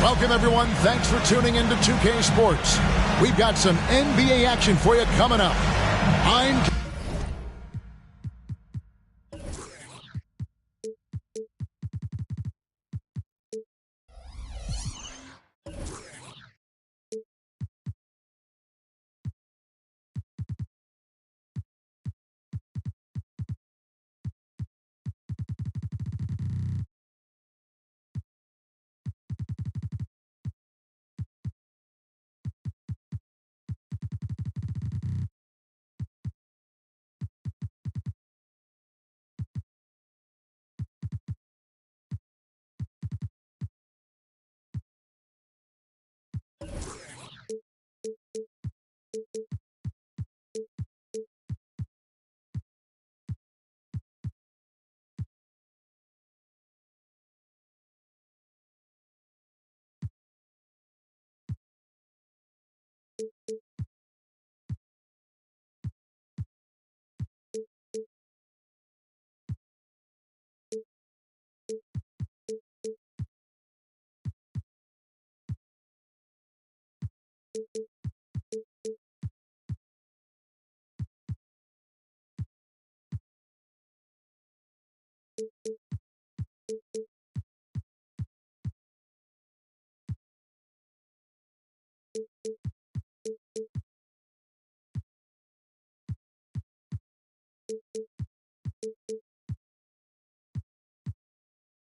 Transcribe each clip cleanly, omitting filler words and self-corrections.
Welcome, everyone. Thanks for tuning into 2K Sports. We've got some NBA action for you coming up. I'm...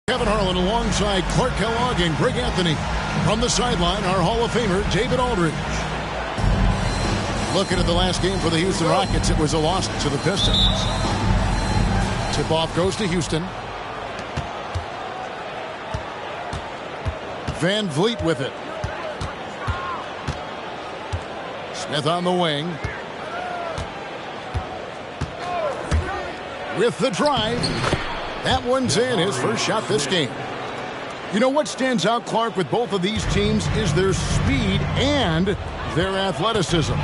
Kevin Harlan alongside Clark Kellogg and Greg Anthony. From the sideline, our Hall of Famer, David Aldridge. Looking at the last game for the Houston Rockets, it was a loss to the Pistons. Tip-off goes to Houston. Van Vliet with it. Smith on the wing. With the drive. That one's in, his first shot this game. You know what stands out, Clark, with both of these teams is their speed and their athleticism.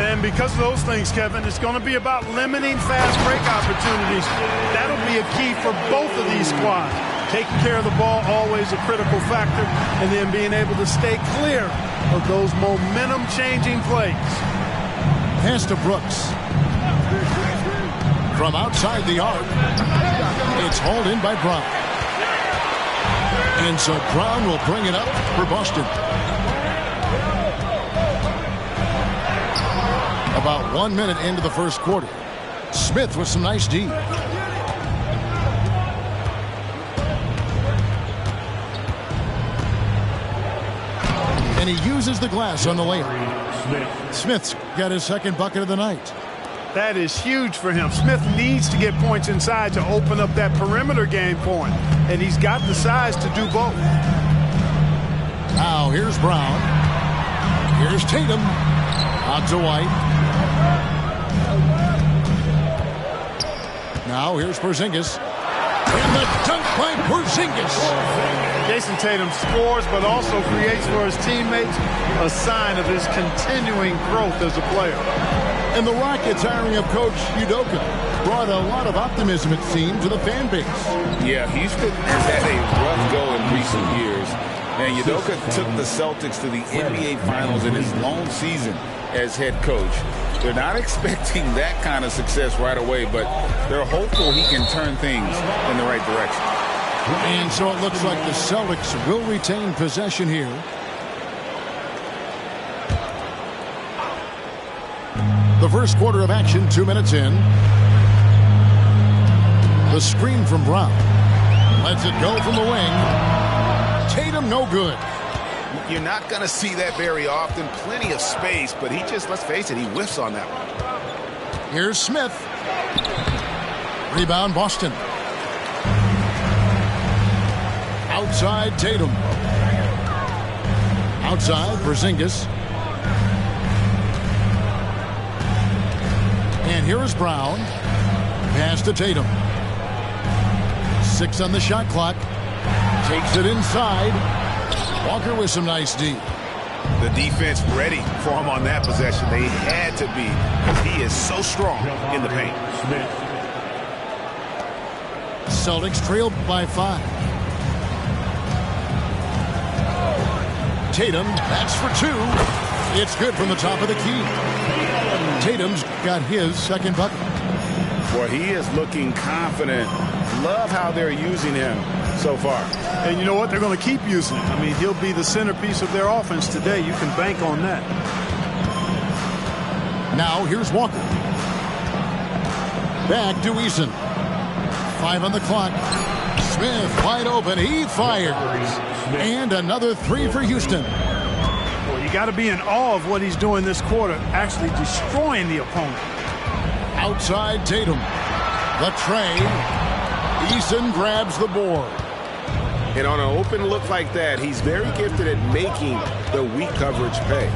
And because of those things, Kevin, it's going to be about limiting fast break opportunities. That'll be a key for both of these squads. Taking care of the ball, always a critical factor, and then being able to stay clear of those momentum-changing plays. Pass to Brooks. From outside the arc, it's hauled in by Brown. And so Brown will bring it up for Boston. About 1 minute into the first quarter. Smith with some nice D. And he uses the glass on the layup. Smith's got his second bucket of the night. That is huge for him. Smith needs to get points inside to open up that perimeter game for him. And he's got the size to do both. Now here's Brown. Here's Tatum. Out to White. Now here's Porzingis. And the dunk by Porzingis. Jason Tatum scores but also creates for his teammates a sign of his continuing growth as a player. And the Rockets hiring of Coach Udoka brought a lot of optimism, it seemed, to the fan base. Yeah, Houston has had a rough go in recent years. And Udoka took the Celtics to the NBA Finals in his lone season as head coach. They're not expecting that kind of success right away, but they're hopeful he can turn things in the right direction. And so it looks like the Celtics will retain possession here. The first quarter of action, 2 minutes in. The screen from Brown. Lets it go from the wing. Tatum, no good. You're not going to see that very often. Plenty of space, but he just, let's face it, he whiffs on that one. Here's Smith. Rebound, Boston. Outside, Tatum. Outside, Porzingis. And here is Brown. Pass to Tatum. 6 on the shot clock. Takes it inside. Walker with some nice D. The defense ready for him on that possession. They had to be because he is so strong in the paint. Celtics trailed by 5. Tatum, that's for two. It's good from the top of the key. Tatum's got his second bucket. Boy, he is looking confident. Love how they're using him so far. And you know what? They're going to keep using him. I mean, he'll be the centerpiece of their offense today. You can bank on that. Now here's Walker. Back to Eason. 5 on the clock. Smith wide open. He fires. And another three for Houston. Well, you got to be in awe of what he's doing this quarter, actually destroying the opponent. Outside Tatum. The tray. Eason grabs the board. And on an open look like that, he's very gifted at making the weak coverage pay.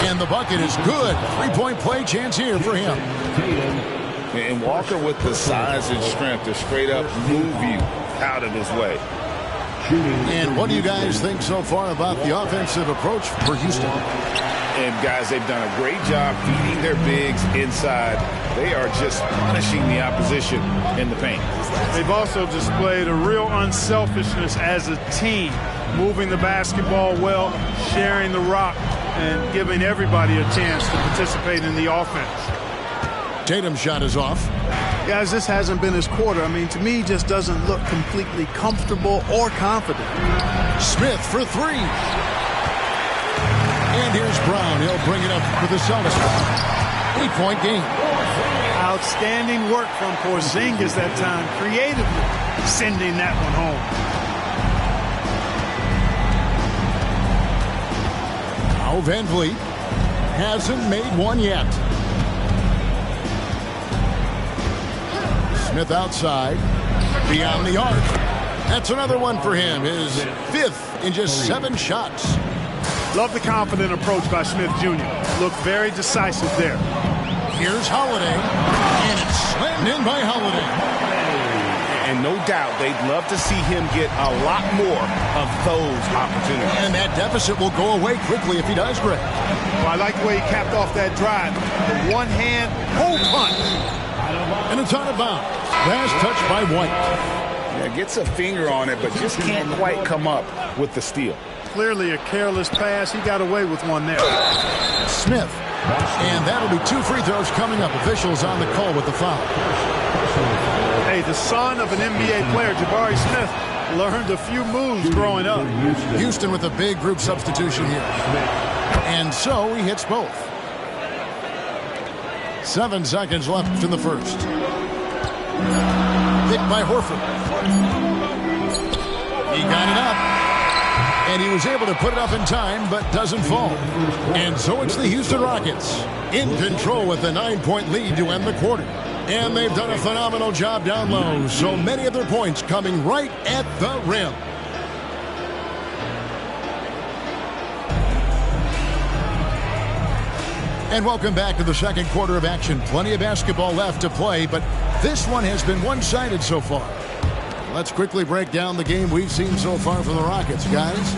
And the bucket is good. Three-point play chance here for him. And Walker with the size and strength to straight up move you out of his way. And what do you guys think so far about the offensive approach for Houston? And guys, they've done a great job feeding their bigs inside. They are just punishing the opposition in the paint. They've also displayed a real unselfishness as a team, moving the basketball well, sharing the rock, and giving everybody a chance to participate in the offense. Tatum's shot is off. Guys, this hasn't been his quarter. I mean, to me, he just doesn't look completely comfortable or confident. Smith for three. And here's Brown. He'll bring it up for the Celtics. 8-point game. Outstanding work from Porzingis that time, creatively sending that one home. Now Van Vliet hasn't made one yet. Smith outside, beyond the arc. That's another one for him. His fifth in just 7 shots. Love the confident approach by Smith Jr. Looked very decisive there. Here's Holiday, and it's slammed in by Holiday. And no doubt they'd love to see him get a lot more of those opportunities. And that deficit will go away quickly if he does, Greg. Well, I like the way he capped off that drive. The one-hand hole punch. And it's out of bounds. Last touch by White. Yeah, gets a finger on it, but just can't quite come up with the steal. Clearly a careless pass. He got away with one there. Smith. And that'll be 2 free throws coming up. Officials on the call with the foul. Hey, the son of an NBA player, Jabari Smith, learned a few moves growing up. Houston with a big group substitution here. And so he hits both. 7 seconds left in the first. Hit by Horford. He got it up. And he was able to put it up in time, but doesn't fall. And so it's the Houston Rockets in control with a 9-point lead to end the quarter. And they've done a phenomenal job down low. So many of their points coming right at the rim. And welcome back to the second quarter of action. Plenty of basketball left to play, but this one has been one-sided so far. Let's quickly break down the game we've seen so far from the Rockets, guys.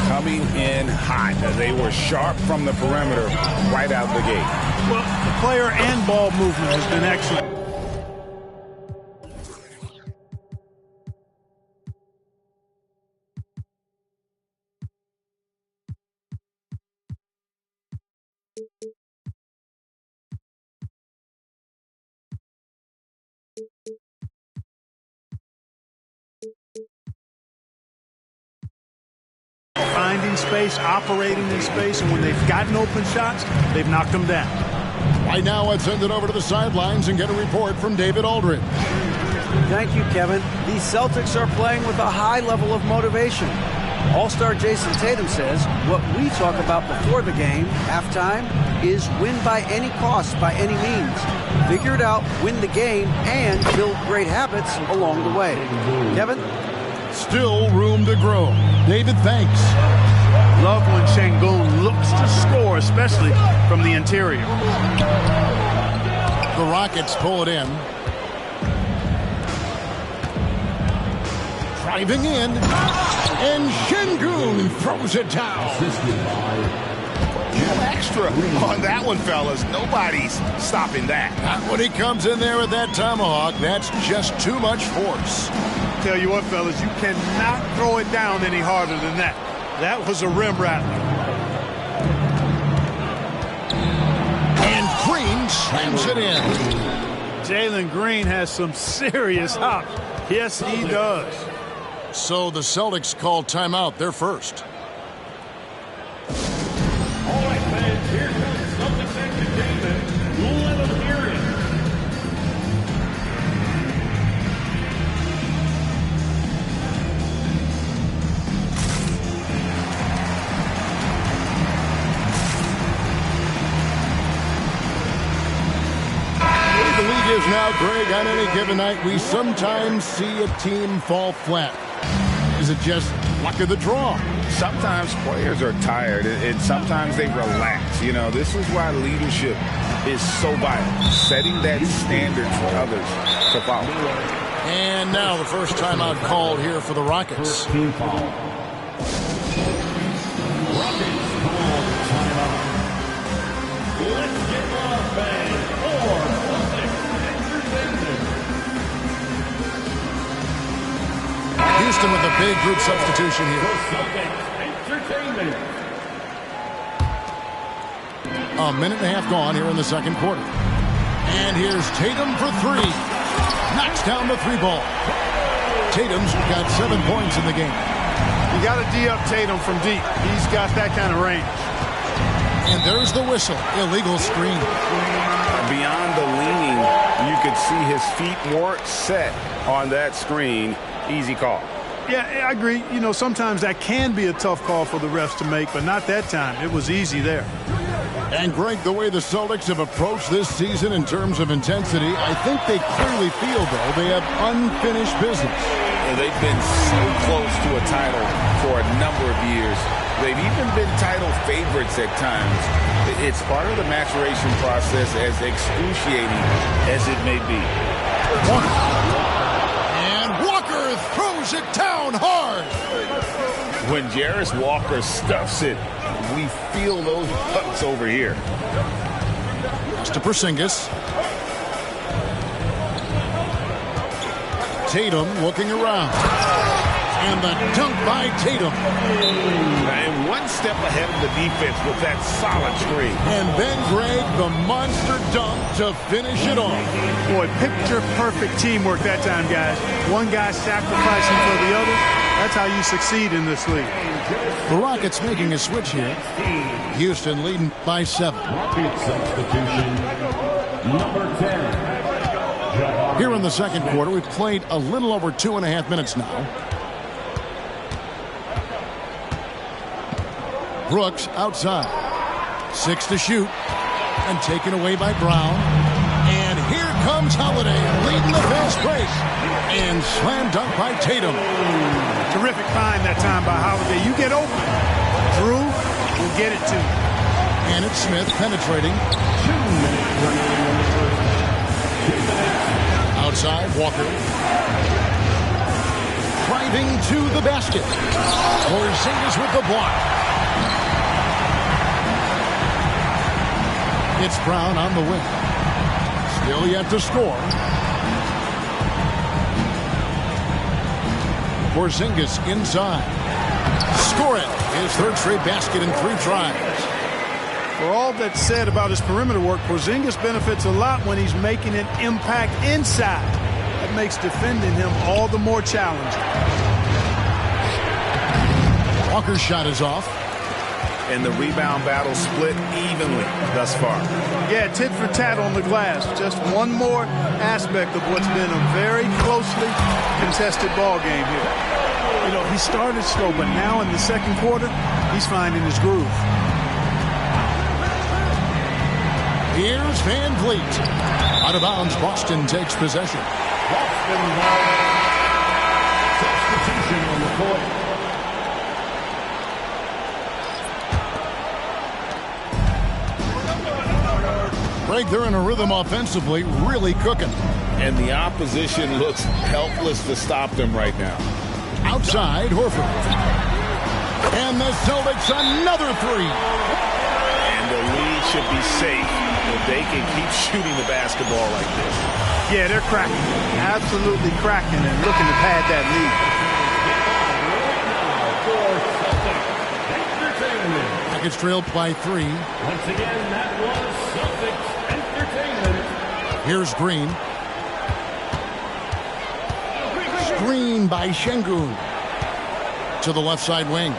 Coming in hot as they were sharp from the perimeter right out the gate. Well, the player and ball movement has been excellent. Finding space, operating in space, and when they've gotten open shots, they've knocked them down. Right now, let's send it over to the sidelines and get a report from David Aldridge. Thank you, Kevin. These Celtics are playing with a high level of motivation. All-star Jason Tatum says what we talk about before the game, halftime, is win by any cost, by any means. Figure it out, win the game, and build great habits along the way. Kevin? Still room to grow. David, thanks. Love when Şengün looks to score, especially from the interior. The Rockets pull it in. Driving in. And Şengün throws it down. Extra on that one, fellas. Nobody's stopping that. Not when he comes in there with that tomahawk. That's just too much force. tell you what, fellas, you cannot throw it down any harder than that. That was a rim rattler. And Green slams it in. Jalen Green has some serious hop. Yes, he does. So the Celtics call timeout. They're first. All right, fans, here comes Celtics entertainment. Let them hear it. The league is now, Greg, on any given night, we sometimes see a team fall flat. Is it just luck of the draw? Sometimes players are tired, and sometimes they relax. You know, this is why leadership is so vital, setting that standard for others to follow. And now the first timeout called here for the Rockets. Team foul. Rockets call timeout. Let's get off, fans. Houston with a big group substitution here. A minute and a half gone here in the second quarter. And here's Tatum for three. Knocks down the three ball. Tatum's got 7 points in the game. You got to D up Tatum from deep. He's got that kind of range. And there's the whistle. Illegal screen. Beyond the leaning, you could see his feet more set on that screen. Easy call. Yeah, I agree. You know, sometimes that can be a tough call for the refs to make, but not that time. It was easy there. And, Greg, the way the Celtics have approached this season in terms of intensity, I think they clearly feel, though, they have unfinished business. And they've been so close to a title for a number of years. They've even been title favorites at times. It's part of the maturation process, as excruciating as it may be. And Walker throws it down hard. When Jarris Walker stuffs it, we feel those bucks over here. Pass to Porzingis. Tatum looking around. And the dunk by Tatum. And one step ahead of the defense with that solid screen. And then, Greg, the monster dunk to finish it off. Boy, picture-perfect teamwork that time, guys. One guy sacrificing for the other. That's how you succeed in this league. The Rockets making a switch here. Houston leading by 7. Rocket substitution, number 10. Here in the second quarter, we've played a little over 2.5 minutes now. Brooks outside. 6 to shoot. And taken away by Brown. And here comes Holiday leading the fast break. And slam dunk by Tatum. Terrific find that time by Holiday. You get open. Drew will get it to you. And it's Smith penetrating. 2 minutes remaining in the first half. 2 minutes. Outside, Walker. Driving to the basket. Porzingis with the block. It's Brown on the wing. Still yet to score. Porzingis inside. Score it. His third straight basket in 3 tries. For all that's said about his perimeter work, Porzingis benefits a lot when he's making an impact inside. That makes defending him all the more challenging. Walker's shot is off. And the rebound battle split evenly thus far. Yeah, tit for tat on the glass. Just one more aspect of what's been a very closely contested ball game here. You know, he started slow, but now in the second quarter, he's finding his groove. Here's Van Vliet. Out of bounds, Boston takes possession. Boston substitution on the court. Greg, they're in a rhythm offensively, really cooking. And the opposition looks helpless to stop them right now. Outside, Horford. And the Celtics another 3. And the lead should be safe with they can keep shooting the basketball like this. Yeah, they're cracking. Absolutely cracking and looking to pad that lead. Rockets trailed by 3. Once again, that was Celtics Entertainment. Here's Green. Screen by Şengün. To the left side wing.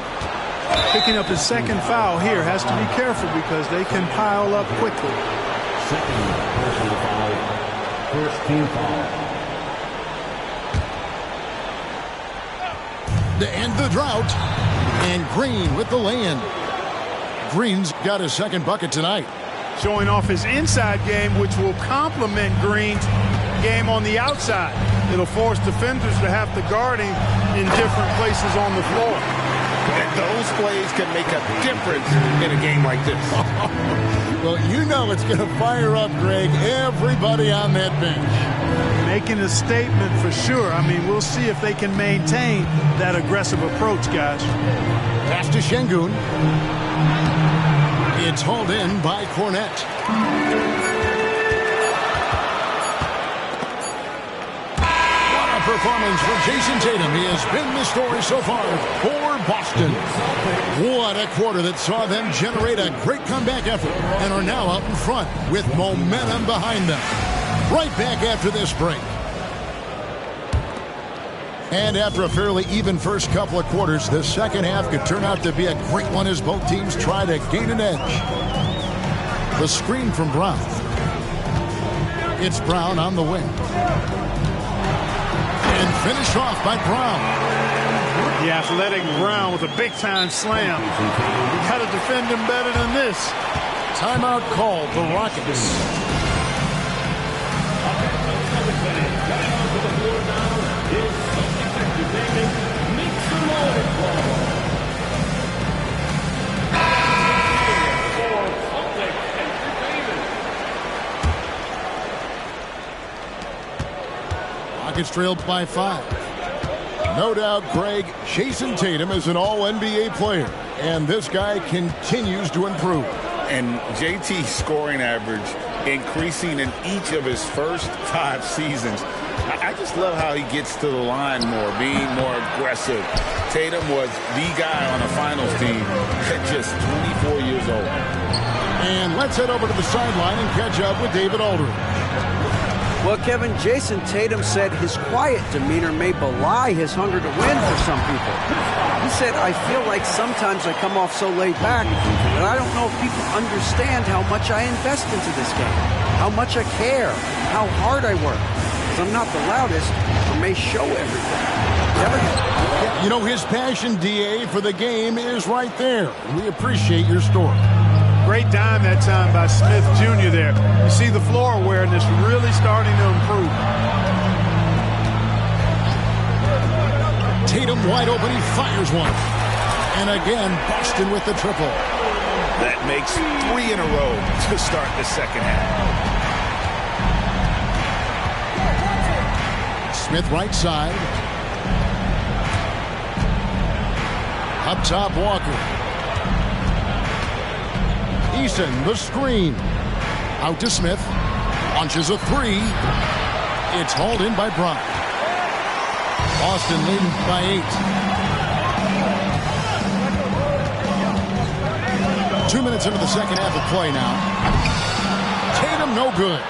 Picking up his second foul here. Has to be careful because they can pile up quickly. Second personal foul. First team foul. To end the drought. And Green with the lay-in. Green's got his second bucket tonight. Showing off his inside game, which will complement Green's game on the outside. It'll force defenders to have to guard him in different places on the floor. And those plays can make a difference in a game like this. Well, you know it's going to fire up, Greg, everybody on that bench. Making a statement for sure. I mean, we'll see if they can maintain that aggressive approach, guys. Pass to Şengün. It's hauled in by Kornet. What a performance for Jason Tatum. He has been the story so far for Boston. What a quarter that saw them generate a great comeback effort and are now out in front with momentum behind them. Right back after this break. And after a fairly even first couple of quarters, the second half could turn out to be a great one as both teams try to gain an edge. The screen from Brown. It's Brown on the wing. And finished off by Brown. The athletic Brown with a big-time slam. You got to defend him better than this. Timeout called the Rockets. Rockets trailed by 5. No doubt, Greg, Jason Tatum is an all-NBA player, and this guy continues to improve. And JT's scoring average increasing in each of his first 5 seasons. I just love how he gets to the line more, being more aggressive. Tatum was the guy on a finals team at just 24 years old. And let's head over to the sideline and catch up with David Aldridge. Well, Kevin, Jason Tatum said his quiet demeanor may belie his hunger to win for some people. He said, I feel like sometimes I come off so laid back that I don't know if people understand how much I invest into this game, how much I care, how hard I work. I'm not the loudest, or may show everything. You know, his passion, DA, for the game is right there. We appreciate your story. Great dime that time by Smith Jr. there. You see the floor awareness really starting to improve. Tatum wide open, he fires one. And again, Boston with the triple. That makes 3 in a row to start the second half. Smith right side. Up top, Walker. Eason, the screen. Out to Smith. Launches a 3. It's hauled in by Brown. Boston leading by 8. 2 minutes into the second half of play now. Tatum no good.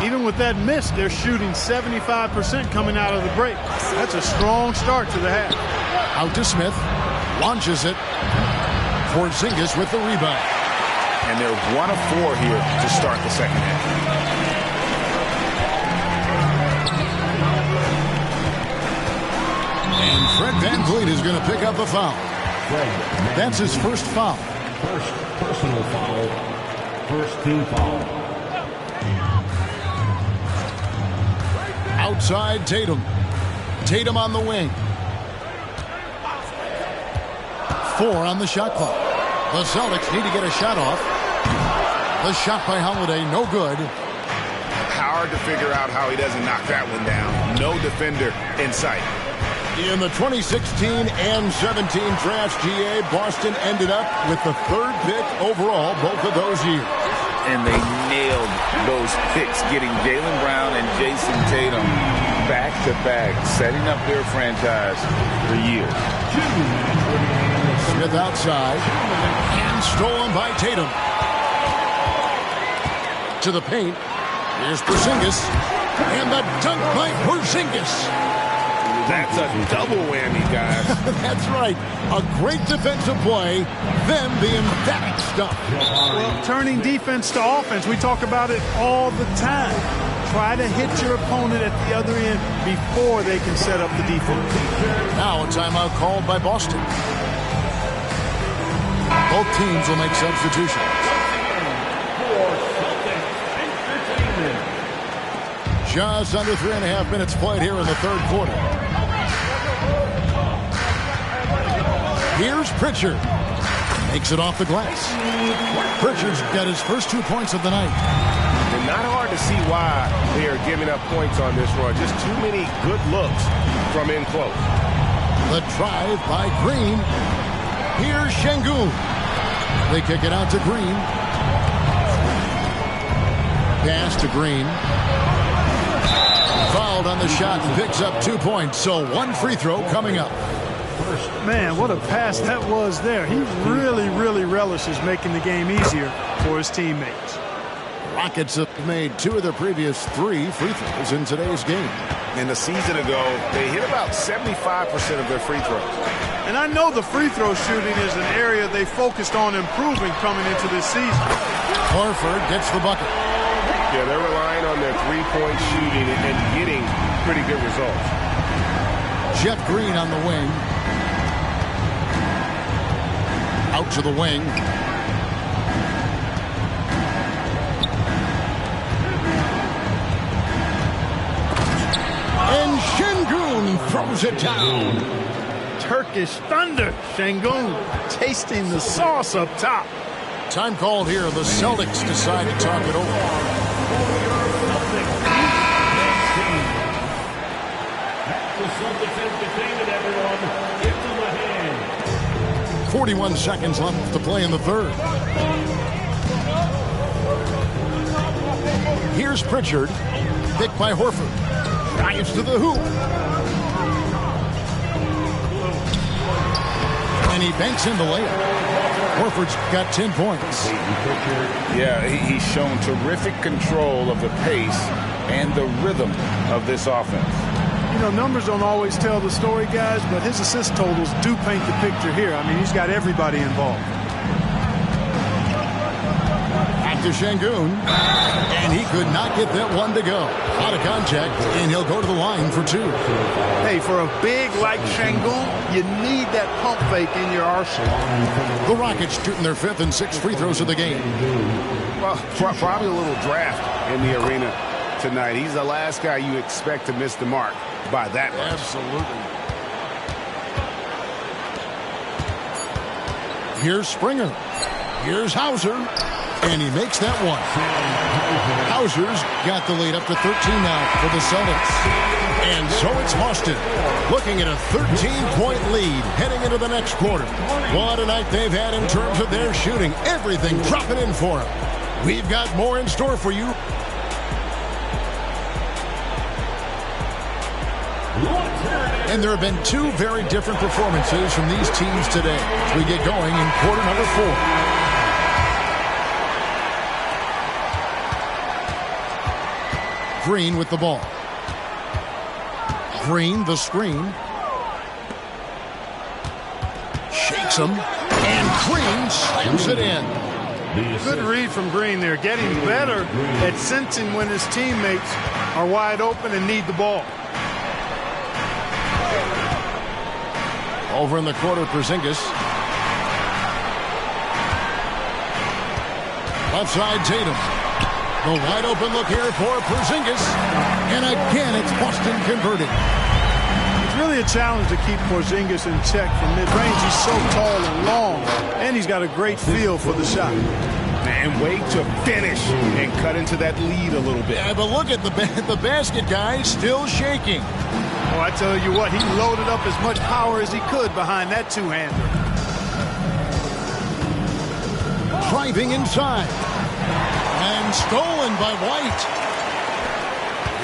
Even with that miss, they're shooting 75% coming out of the break. That's a strong start to the half. Out to Smith. Launches it. Porzingis with the rebound. And they're 1 of 4 here to start the second half. And Fred VanVleet is going to pick up a foul. That's his first foul. First personal foul. First team foul. Outside Tatum. Tatum on the wing. 4 on the shot clock. The Celtics need to get a shot off. The shot by Holiday, no good. Hard to figure out how he doesn't knock that one down. No defender in sight. In the 2016 and 17 drafts, GA, Boston ended up with the 3rd pick overall both of those years. And they nailed those picks, getting Jaylen Brown and Jason Tatum back-to-back, setting up their franchise for years. Smith outside, and stolen by Tatum. To the paint. Here's Porzingis, and the dunk by Porzingis. That's a double whammy, guys. That's right. A great defensive play, then the emphatic stuff. Well, turning defense to offense, we talk about it all the time. Try to hit your opponent at the other end before they can set up the defense. Now a timeout called by Boston. Both teams will make substitutions. Just under 3.5 minutes played here in the third quarter. Here's Pritchard. Makes it off the glass. Pritchard's got his first 2 points of the night. And not hard to see why they are giving up points on this run. Just too many good looks from in close. The drive by Green. Here's Şengün. They kick it out to Green. Pass to Green. Fouled on the shot and picks up 2 points. So one free throw coming up. Man, what a pass that was there. He really, really relishes making the game easier for his teammates. Rockets have made 2 of their previous 3 free throws in today's game. And a season ago, they hit about 75% of their free throws. And I know the free throw shooting is an area they focused on improving coming into this season. Horford gets the bucket. Yeah, they're relying on their three-point shooting and getting pretty good results. Jeff Green on the wing. Out to the wing. And Şengün throws it down. Turkish thunder. Şengün tasting the sauce up top. Time called here. The Celtics decide to talk it over. 41 seconds left to play in the third. Here's Pritchard. Picked by Horford. Drives to the hoop. And he banks in the layup. Horford's got 10 points. Yeah, he's shown terrific control of the pace and the rhythm of this offense. You know, numbers don't always tell the story, guys, but his assist totals do paint the picture here. I mean, he's got everybody involved. Back to Şengün. And he could not get that one to go. Out of contact, and he'll go to the line for 2. Hey, for a big like Şengün, you need that pump fake in your arsenal. The Rockets shooting their 5th and 6th free throws of the game. Well, probably a little draft in the arena tonight. He's the last guy you expect to miss the mark by that much. Absolutely. Here's Springer. Here's Hauser. And he makes that one. Hauser's got the lead up to 13 now for the Celtics. And so it's Boston looking at a 13-point lead heading into the next quarter. What a night they've had in terms of their shooting. Everything dropping in for them. We've got more in store for you. And there have been 2 very different performances from these teams today as we get going in quarter number 4. Green with the ball. Green, the screen. Shakes him. And Green slams it in. Good read from Green there. Getting better at sensing when his teammates are wide open and need the ball. Over in the quarter, Porzingis. Left side, Tatum. The wide open look here for Porzingis. And again, it's Boston converting. It's really a challenge to keep Porzingis in check from mid-range. He's so tall and long, and he's got a great feel for the shot. And wait to finish and cut into that lead a little bit. Yeah, but look at the basket, guys, still shaking. Oh, I tell you what, he loaded up as much power as he could behind that two-hander. Driving inside. And stolen by White.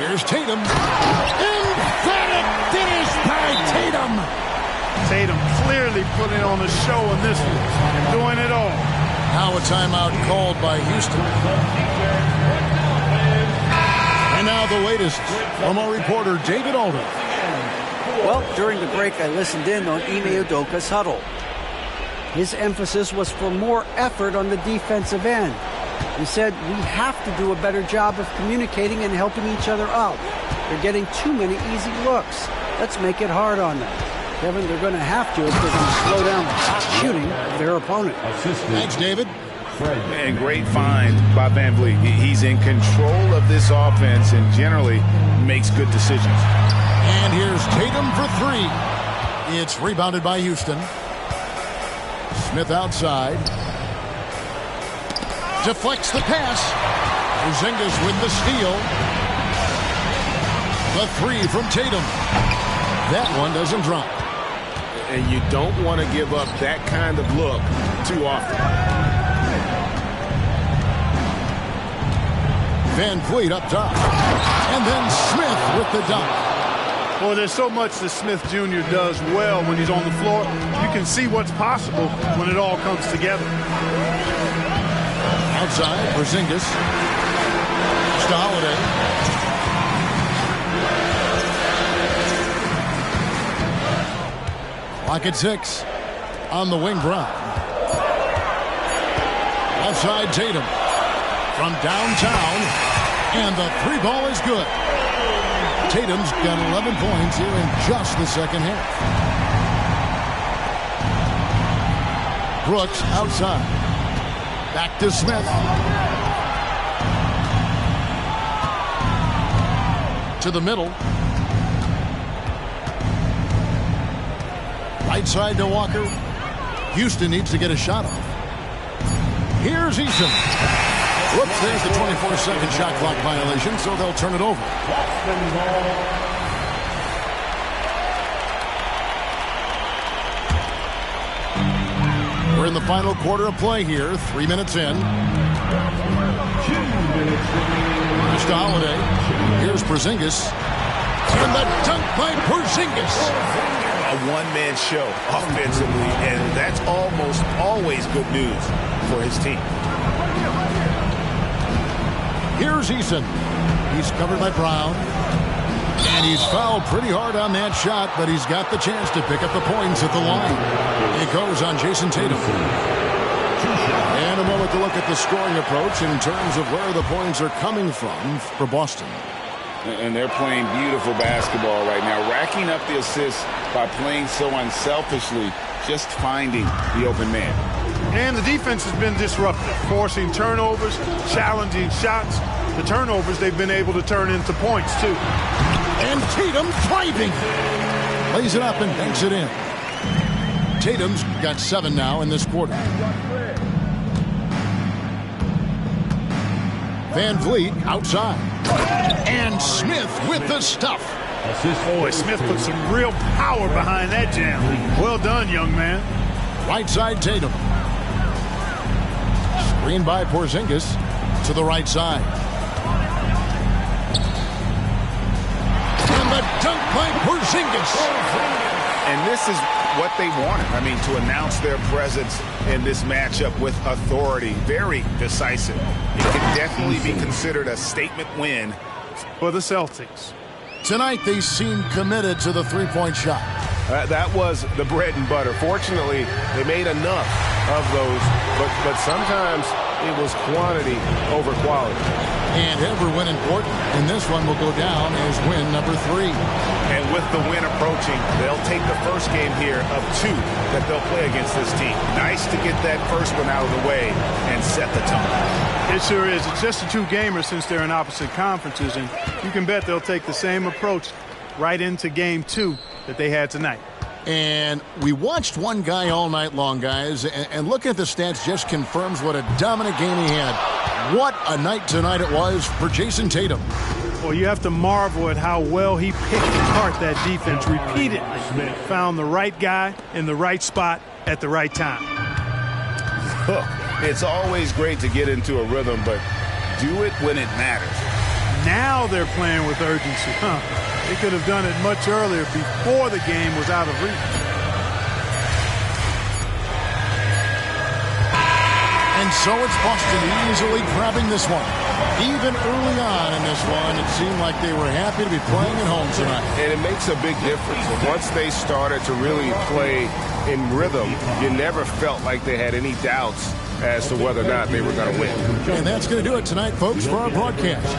Here's Tatum. Emphatic finish by Tatum. Tatum clearly putting on a show in this one, doing it all. Now a timeout called by Houston. And now the latest from our reporter, David Alden. Well, during the break, I listened in on Ime Udoka's huddle. His emphasis was for more effort on the defensive end. He said, we have to do a better job of communicating and helping each other out. They're getting too many easy looks. Let's make it hard on them. Kevin, they're going to have to if they're going to slow down the hot shooting of their opponent. Thanks, David. And great find by Van Vliet. He's in control of this offense and generally makes good decisions. And here's Tatum for three. It's rebounded by Houston. Smith outside. Deflects the pass. Porzingis with the steal. The three from Tatum. That one doesn't drop. And you don't want to give up that kind of look too often. Van Vliet up top. And then Smith with the dunk. Well, there's so much that Smith Jr. does well when he's on the floor. You can see what's possible when it all comes together. Outside, Porzingis. To Holiday. Clock at 6. On the wing, Brown. Outside, Tatum. From downtown. And the three ball is good. Tatum's got 11 points here in just the second half. Brooks outside. Back to Smith. To the middle. Right side to Walker. Houston needs to get a shot off. Here's Eason. Whoops, there's the 24-second shot clock violation, so they'll turn it over. We're in the final quarter of play here, 3 minutes in. Here's to Holiday. Here's Porzingis. And the dunk by Porzingis. A one-man show offensively, and that's almost always good news for his team. Here's Eason. He's covered by Brown. And he's fouled pretty hard on that shot, but he's got the chance to pick up the points at the line. It goes on Jason Tatum. And a moment to look at the scoring approach in terms of where the points are coming from for Boston. And they're playing beautiful basketball right now, racking up the assists by playing so unselfishly, just finding the open man. And the defense has been disruptive, forcing turnovers, challenging shots. The turnovers they've been able to turn into points, too. And Tatum driving. Lays it up and banks it in. Tatum's got 7 now in this quarter. Van Vliet outside. And Smith with the stuff. Boy, Smith put some real power behind that jam. Well done, young man. Right side, Tatum. Screen by Porzingis to the right side. And the dunk by Porzingis. And this is what they wanted. I mean, to announce their presence in this matchup with authority. Very decisive. It could definitely be considered a statement win for the Celtics. Tonight, they seem committed to the three-point shot. That was the bread and butter. Fortunately, they made enough of those, but sometimes it was quantity over quality. And every win important. And this one will go down as win number 3. And with the win approaching, they'll take the first game here of 2 that they'll play against this team. Nice to get that first one out of the way and set the tone. It sure is. It's just a 2-gamer since they're in opposite conferences, and you can bet they'll take the same approach right into game 2 that they had tonight. And we watched one guy all night long, guys, and looking at the stats just confirms what a dominant game he had. What a night tonight it was for Jason Tatum. Well, you have to marvel at how well he picked apart that defense repeatedly. Found the right guy in the right spot at the right time. It's always great to get into a rhythm, but do it when it matters. Now they're playing with urgency. They could have done it much earlier before the game was out of reach. And so it's Boston easily grabbing this one. Even early on in this one, it seemed like they were happy to be playing at home tonight. And it makes a big difference. Once they started to really play in rhythm, you never felt like they had any doubts as to whether or not they were going to win. And that's going to do it tonight, folks, for our broadcast.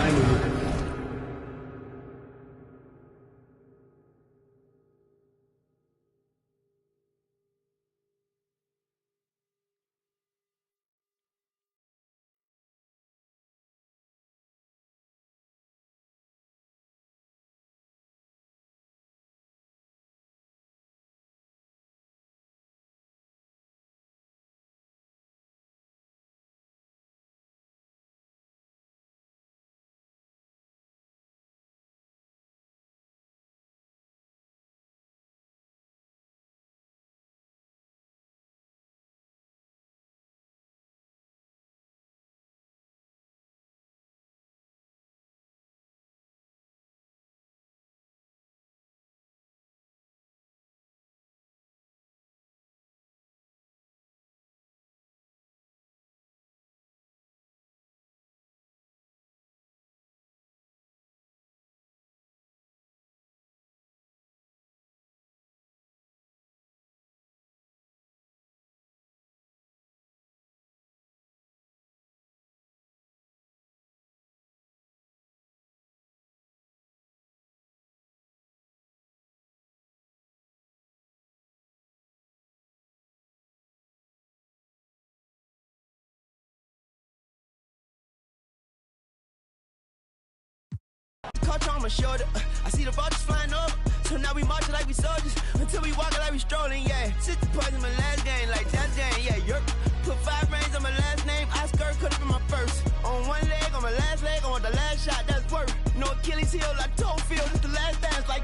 Culture on my shoulder, I see the vultures flying over. So now we marching like we soldiers until we walking like we strolling, yeah. 60 points in my last game, like that's game, yeah. Yerp. Put 5 rings on my last name, Oscar could've been my first. On one leg, on my last leg, on the last shot, that's worth. No Achilles heel, like toe field, this the last dance, like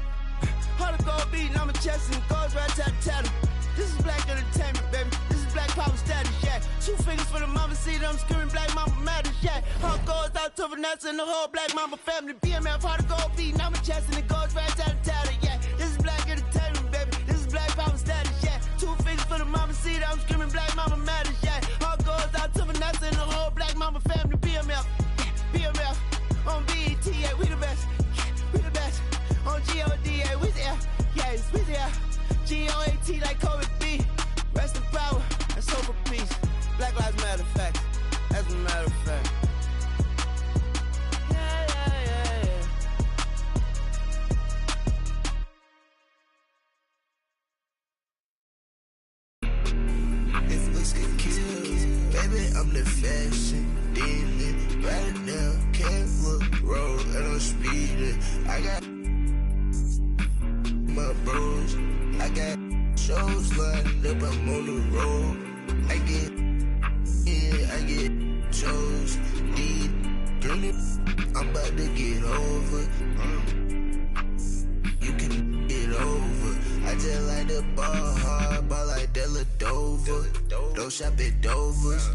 hard to go beating on my chest and goes right tat. This is black entertainment, baby. This is black power status, yeah. 2 fingers for the mama, see them screaming black mama matters, yeah. Heart goes out to Vanessa and the whole black mama family. BMF, hard to go beating on my chest and it goes right tat, yeah. This is black entertainment, baby. This is black power status, yeah. 2 fingers for the mama, see them screaming black mama matters, yeah. Heart goes out to Vanessa and the whole black mama family. BMF, yeah. BMF, on BET, yeah, we the best, yeah, we the best. On GOD, yeah, we there, yeah, we there. GOAT like Kobe B. Rest in power and soul for peace. Black Lives Matter fact. As a matter of fact. Yeah. If looks could kill, baby, I'm the fashion demon. Right now, can't look road and I'm speeding. I got my bros. I got shows lined up, I'm on the road. I get shows, I'm about to get over. You can get over. I just like the ball hard, ball like Della Dover. Don't shop at Dover's,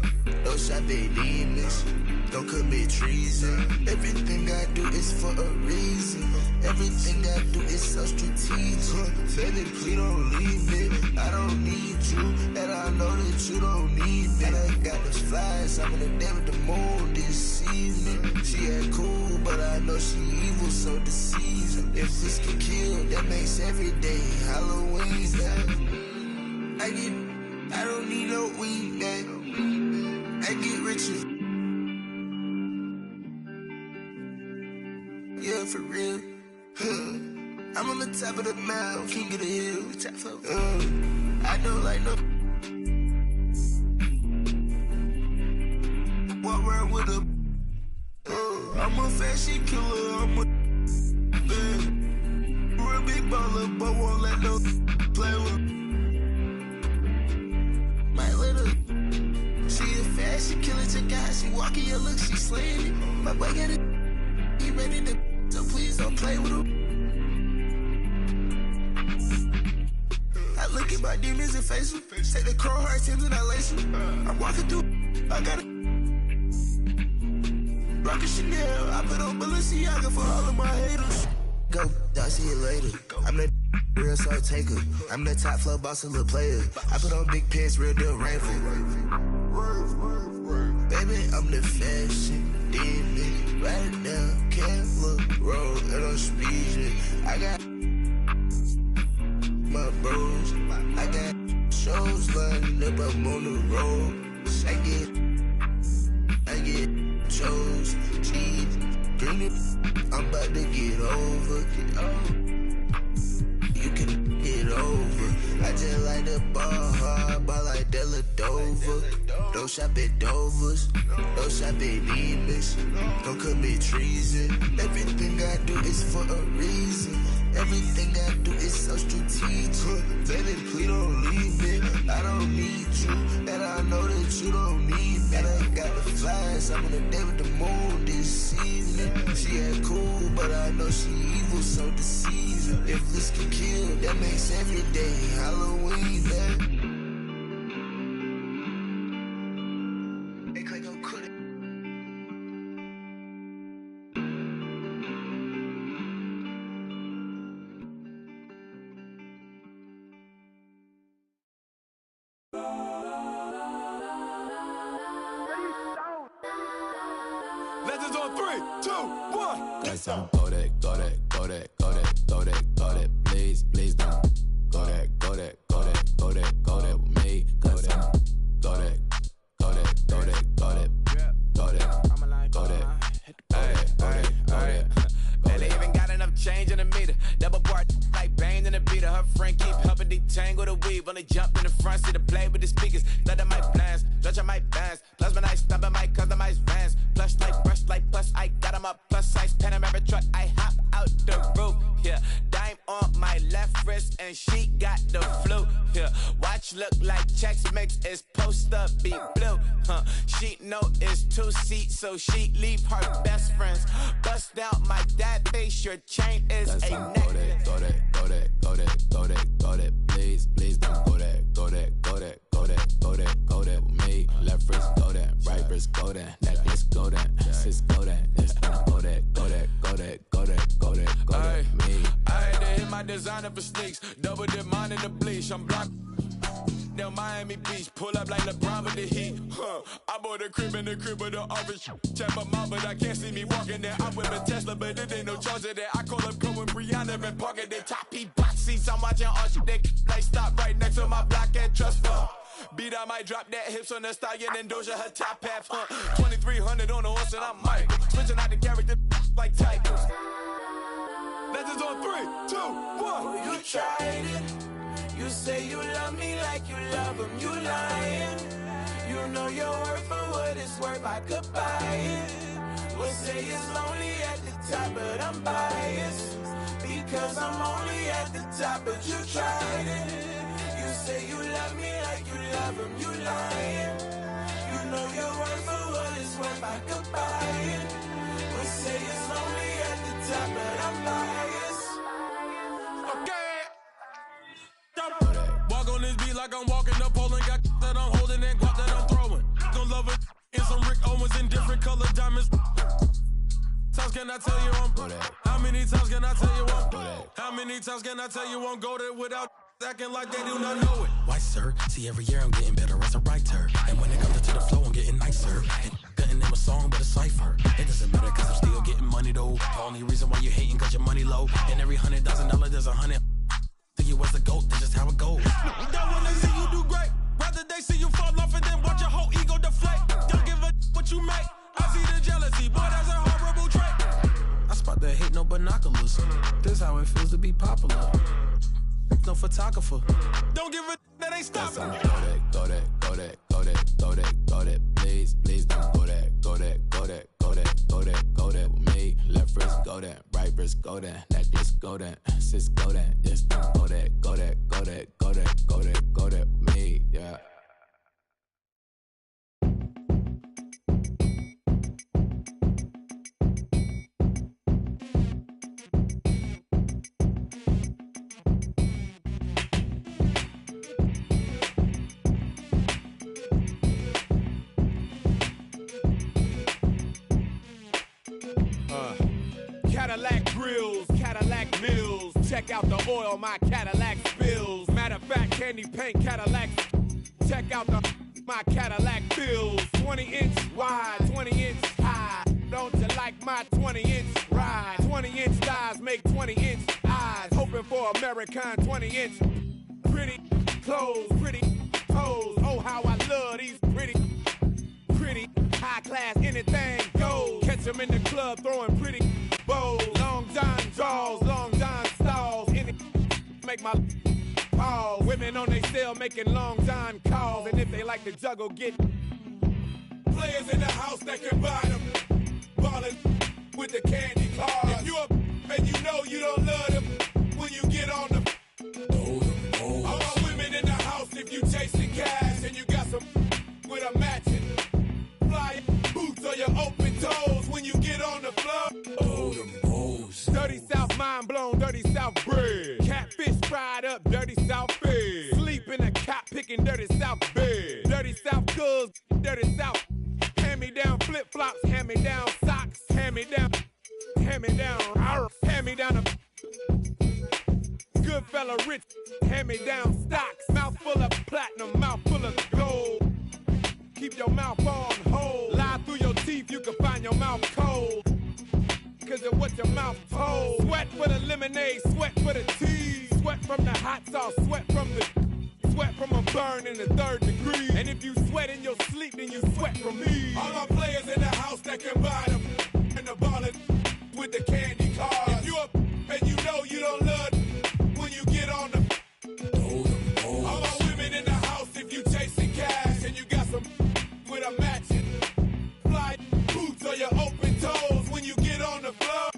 don't shop at Demons. Don't commit treason. Everything I do is for a reason. Everything I do is so strategic. Baby, please don't leave me. I don't need you, and I know that you don't need me. And I got those flies, I'm gonna day with the moon this evening. She ain't cool, but I know she evil, so deceiving. If this can kill, that makes every day Halloween. I don't need no weed, man. I get richer. Yeah, for real. I'm on the top of the mountain, king of the hill. I don't like no. Walk around with a. I'm a fashion killer. I'm a. Real big baller, but won't let no play with. My little. She a fashion killer. Check out, she walking your look, she slaying it. My boy got it. He ready to. So please don't play with him. I look at my demons and face them. Take the crow heart Timbs and I lace them. I'm walking through. I got it. Rockin' Chanel, I put on Balenciaga for all of my haters. Go, I'll see you later. I'm the real soul taker. I'm the top flow boss and little player. I put on big pants, real deal rainful. Baby, I'm the fashion demon. Right now, can't look road and I'm speeding. I got my bros. I got shows lined up, I'm on the road. I get chose, cheese, green it. I'm about to get over. You can get over. I just like the ball hard, ball like Della Dover. Don't shop at Dover's, don't shop at Nemus. Don't commit treason. Everything I do is for a reason. Everything I do is so strategic. Baby, please don't leave me. I don't need you, and I know that you don't need me. And I got the flies, I'm on a day with the moon this evening. She ain't cool, but I know she evil, so deceiving. If this can kill, that makes every day Halloween, man. Legends on 3, 2, 1. Guess I'm go that, please don't go that with me. Cause I'm go that. And they even got enough change in the meter. Double part like Bane in the beater. Her friend keep helping detangle the weave. Only jumped in the front seat to play with the speakers. Let them my plans, judge on my bands. Plus when I stump in my customized vans. Plush like brush like plus I got them up. Plus size Panamera truck. I hop out the roof. Yeah, dime on my left wrist and she got the flu. Yeah, watch look like Chex Mix is supposed to be blue. She know it's 2 seats, so she leave her best friends. Bust down my dad face. Your chain is a necklace. Go that, please don't go that with me. Left wrist go that, right wrist go that, necklace go that, sis go that, this go that with me. I had to hit my designer for sneaks, double dip mine in the bleach. I'm blocked down Miami Beach, pull up like LeBron with the heat. I bought a crib in the crib with the office. Check my mom, but I can't see me walking there. I'm with a Tesla, but it ain't no charger there. I call up Cohen, Brianna, and parking their top P box seats. I'm watching all shit. They like stop right next to my block at Trust Fund. Beat, I might drop that hips on the stallion and Doja her top half. 2300 on the horse and I'm Mike. Switching out the character like Tigers. Legends on 3, 2, 1. You tried it. You say you love me like you love him, you lying. You know your worth for what it's worth, I could buy it. Would say it's lonely at the top, but I'm biased. Because I'm only at the top, but you tried it. You say you love me like you love him, you lying. You know your worth for what it's worth, I could buy it. Would say it's lonely at the top, but I'm biased. Okay. Walk on this beat like I'm walking up Poland. Got that I'm holding and guap that I'm throwing. Don't love it in some Rick Owens in different color diamonds. Times can I tell you I'm How many times can I tell you I'm How many times can I tell you I'm go there without acting like they do not know it? Why, sir? See, every year I'm getting better as a writer. And when it comes to the flow, I'm getting nicer. And couldn't name a song but a cipher. It doesn't matter cause I'm still getting money though. The only reason why you hating cause your money low. And every $100,000 there's 100 to you as a goat, that's just how it goes. Don't wanna see you do great. Rather they see you fall off and then watch your whole ego deflate. Don't give a what you make. I see the jealousy, boy, that's a horrible trait. I spot the hate, no binoculars. This how it feels to be popular. No photographer. Don't give a that ain't stopping. Go that, please don't go that with me. Left wrist go that, right wrist go that, necklace go that, sis go that, this don't go that with me, yeah. Cadillac grills, Cadillac mills. Check out the oil my Cadillac spills. Matter of fact, candy paint Cadillac. Check out my Cadillac bills. 20-inch wide, 20-inch high. Don't you like my 20-inch ride? 20-inch thighs make 20-inch eyes. Hoping for American 20-inch. Pretty clothes, pretty toes. Oh, how I love these pretty high class, anything goes. Catch them in the club throwing pretty bows. Long John draws, Long John stalls. Any make my pause. Women on they cell making Long John calls. And if they like to juggle, get players in the house that can buy them. Ballin' with the candy cars. If you up and you know you don't love them, when you get on the all my women in the house, if you chasing cash and you got some with a matching fly boots or your open toes, when you get on the floor. Oh, them hoes. Dirty South mind blown, dirty South bread. Catfish fried up, dirty South fed. Sleep in a cot picking dirty South bed. Dirty South goods, dirty South. Hand me down flip flops, hand me down socks, hand me down, hand me down, hand me down a good fella rich, hand me down stocks. Mouth full of platinum, mouth full of gold. Keep your mouth on hold. Lie through your teeth, you can find your mouth cold. Cause of what your mouth told. Sweat for the lemonade, sweat for the tea. Sweat from the hot sauce, sweat from a burn in the 3rd degree. And if you sweat in your sleep, then you sweat from me. All my players in the house that can buy them. And the ballin' with the candy cars. If you up and you know you don't love them, when you get on the all my women in the house, if you chasing cash and you got some with a matching fly boots or your open toes, when you get on the floor.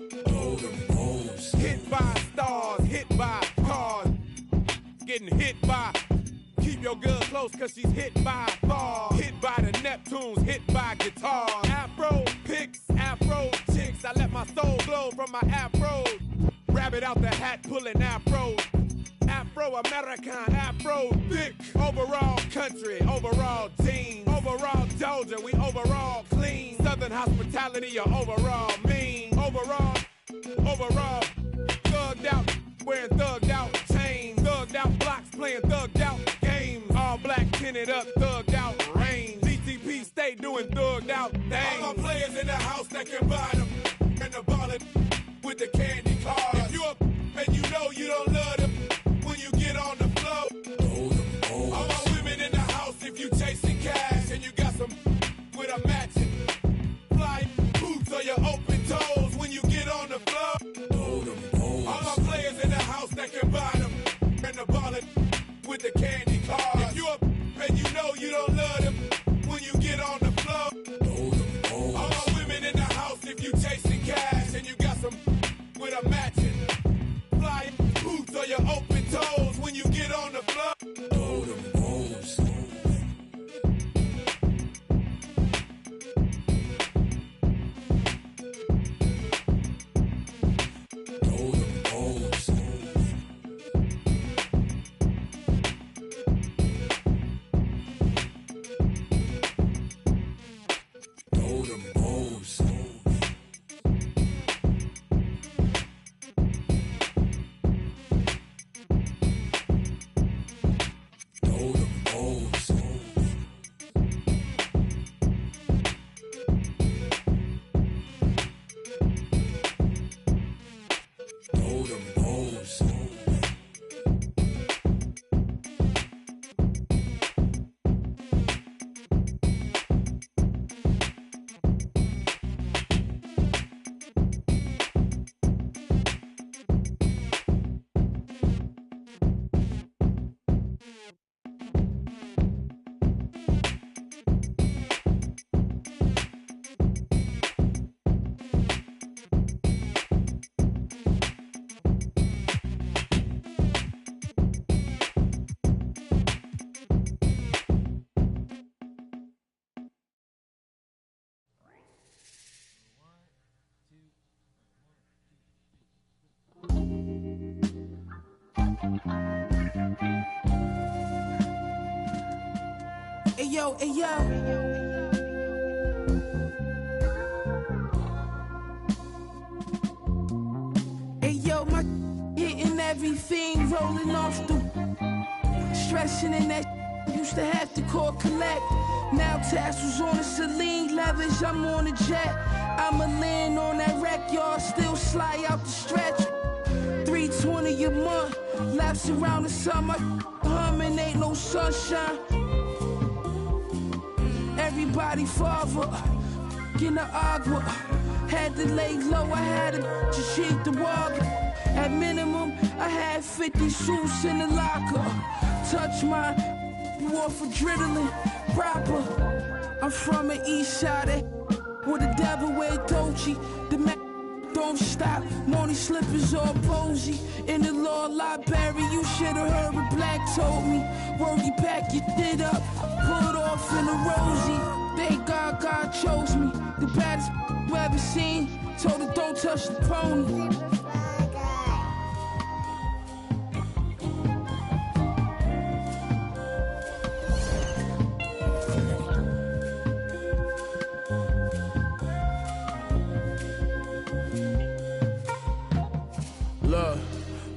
Hit by stars, hit by cars, getting hit by. Keep your girl close cause she's hit by bars. Hit by the Neptunes, hit by guitars. Afro picks, Afro chicks. I let my soul glow from my Afro. Rabbit out the hat pulling Afro. Afro-American, Afro thick. Overall country, overall team. Overall Georgia, we overall clean. Southern hospitality, or overall mean. Overall, thugged out, wearing thugged out chains. Thugged out blocks, playing thugged out games. All black, tinted up, thugged out range. DTP stay doing thugged out things. All my players in the house that can buy them. And the ballin' with the candy cars. If you up and you know you don't love them, when you get on the floor. All my women in the house, if you chasing cash and you got some with a matching fly boots or your open toes, when you get on the floor. All my players in the house that can buy them. And the ballin' with the candy cars. If you up and you know you don't love them, when you get on the floor. All my women in the house, if you chasing cash and you got some with a matching fly boots or your open toes, when you get on the floor. Ayo, ayo. Yo, my hitting everything, rolling off the stressing in that used to have to call collect. Now tassels on a Celine leathers, I'm on a jet. I'ma land on that wreck yard, still slide out the stretch. 320 a month, laps around the summer, humming, ain't no sunshine. Everybody father, in the agua, had to lay low, I had to just cheat the water. At minimum, I had 50 suits in the locker. Touch my off adrenaline, proper. I'm from the east side, where the devil wear Dolce. The man don't stop, Money slippers all posy. In the law library, you should've heard what Black told me. Worry, pack your shit up, pull it off in a rosy. Thank God God chose me, the baddest you ever seen. Told her don't touch the pony.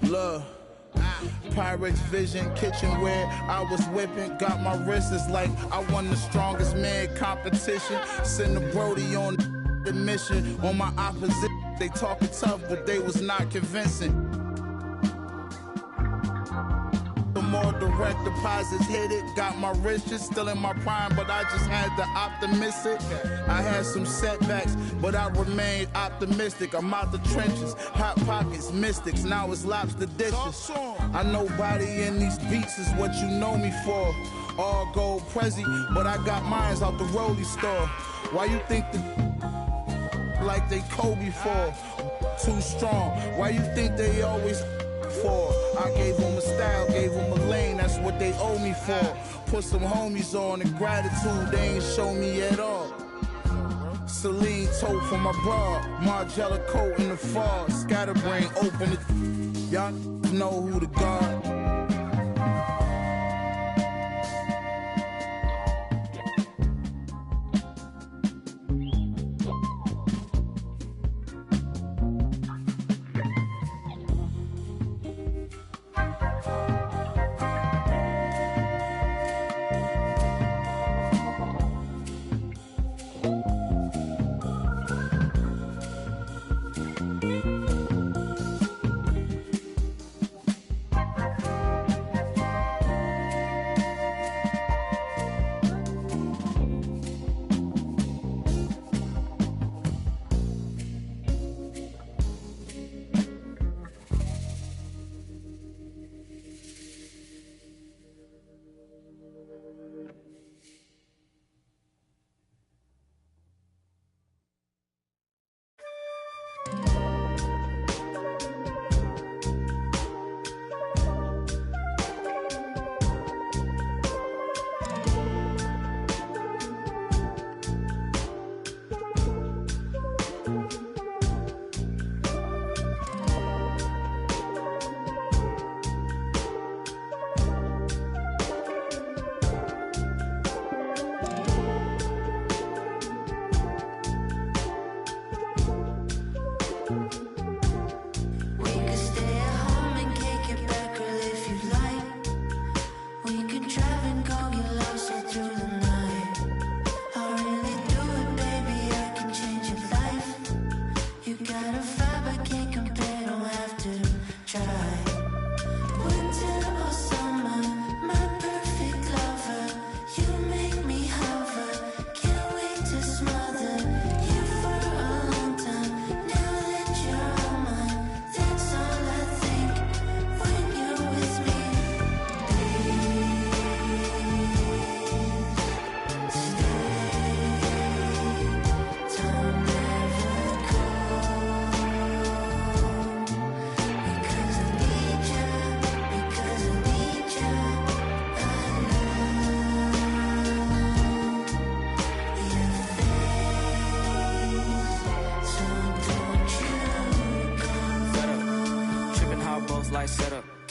Look, Pirates Vision, kitchenware, I was whipping, got my wrists like I won the strongest man competition. Send the Brody on the mission, on my opposition. They talking tough, but they was not convincing. The more direct deposits hit it, got my riches still in my prime, but I just had the optimistic. I had some setbacks, but I remained optimistic. I'm out the trenches, hot pockets, mystics, now it's lobster dishes. I know body in these beats is what you know me for. All gold Prezi, but I got mines out the Rollie store. Why you think the like they Kobe for? Too strong. Why you think they always for? I gave them a style, gave them a lane, that's what they owe me for. Put some homies on and gratitude they ain't show me at all. Celine tote for my bra, Margiela coat in the fall, scatterbrain open it. Y'all know who the guard.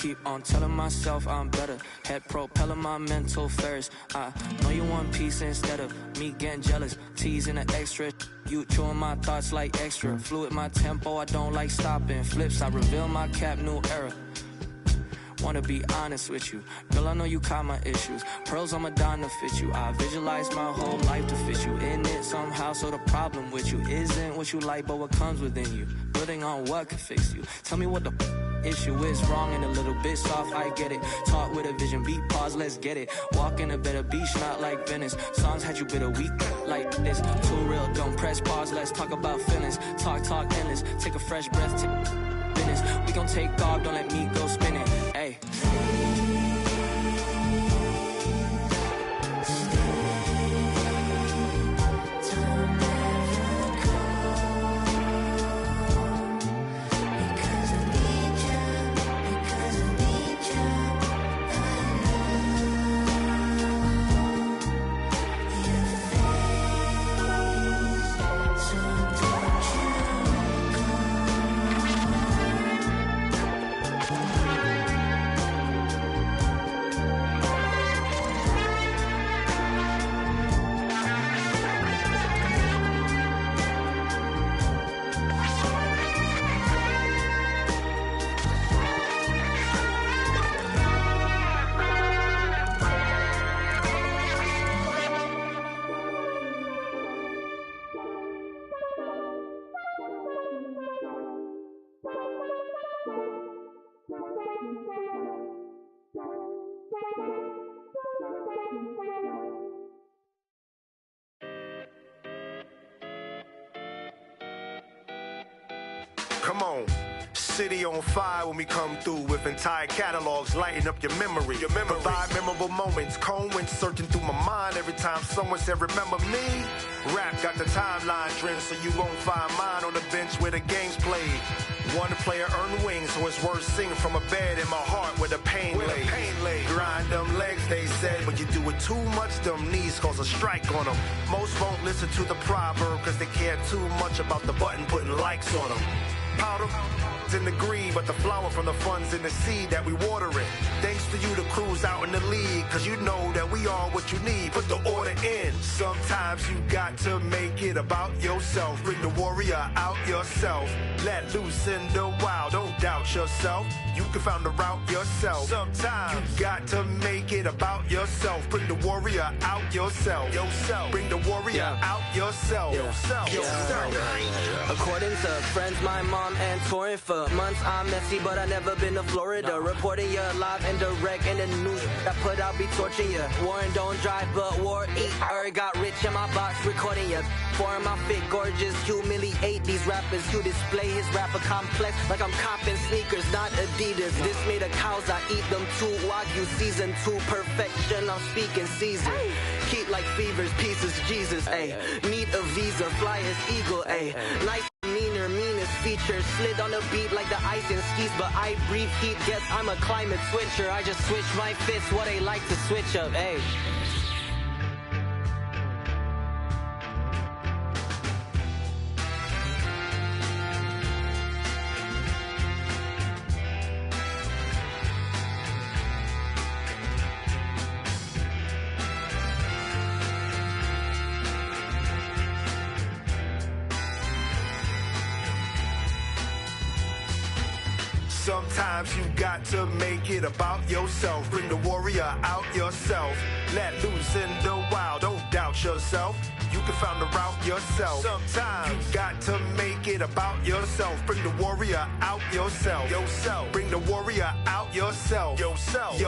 keep on telling myself I'm better. Head propelling my mental affairs. I know you want peace instead of me getting jealous. Teasing the extra. You chewing my thoughts like extra. Fluid my tempo, I don't like stopping. Flips, I reveal my cap, new era. Wanna be honest with you, girl, I know you caught my issues. Pearls on Madonna fit you. I visualize my whole life to fit you in it somehow. So the problem with you isn't what you like, but what comes within you. Building on what can fix you. Tell me what the issue is. Wrong and a little bit soft, I get it. Talk with a vision, beat pause, let's get it. Walk in a better beach, not like Venice. Songs had you bitter weak like this. Too real, don't press pause, let's talk about feelings. Talk endless, take a fresh breath to business. We gon' take off, don't let me go spinning. Hey. Come on. City on fire when we come through with entire catalogs lighting up your memory. Provide memorable moments, cones searching through my mind every time someone said remember me. Rap got the timeline trend, so you won't find mine on the bench where the game's played. One player earned wings, so it's worth singing from a bed in my heart where the pain lay. Grind them legs, they said, but you do it too much, them knees cause a strike on them. Most won't listen to the proverb cause they care too much about the button putting likes on them. Powder in the green, but the flower from the funds in the seed that we water it. Thanks to you, the crew's out in the league, cause you know that we are what you need. Put the order in. Sometimes you got to make it about yourself. Bring the warrior out yourself. Let loose in the wild, don't doubt yourself. You can find the route yourself. Sometimes you got to make it about yourself. Bring the warrior out yourself. Bring the warrior out yourself. According to friends, my mom and touring for months, I'm messy, but I never been to Florida. Reporting you live and direct in the news. That put out be torching you. Warren don't drive, but war eat. Got rich in my box, recording you. For my fit, gorgeous, humiliate these rappers. You display his rapper complex like I'm copping sneakers, not Adidas. This made of cows, I eat them too. Wagyu season 2, perfection. I'm speaking season. Keep like fevers, pieces, Jesus. Ayy, need a visa, fly as eagle. Ayy, nice. Meanest features slid on the beat like the ice in skis, but I breathe heat. Guess I'm a climate switcher. I just switch my fists, what they like to switch up. Hey. Sometimes you got to make it about yourself. Bring the warrior out yourself. Let loose in the wild, don't doubt yourself. You can find the route yourself. Sometimes you got to make it about yourself. Bring the warrior out yourself. Bring the warrior out yourself. Yourself.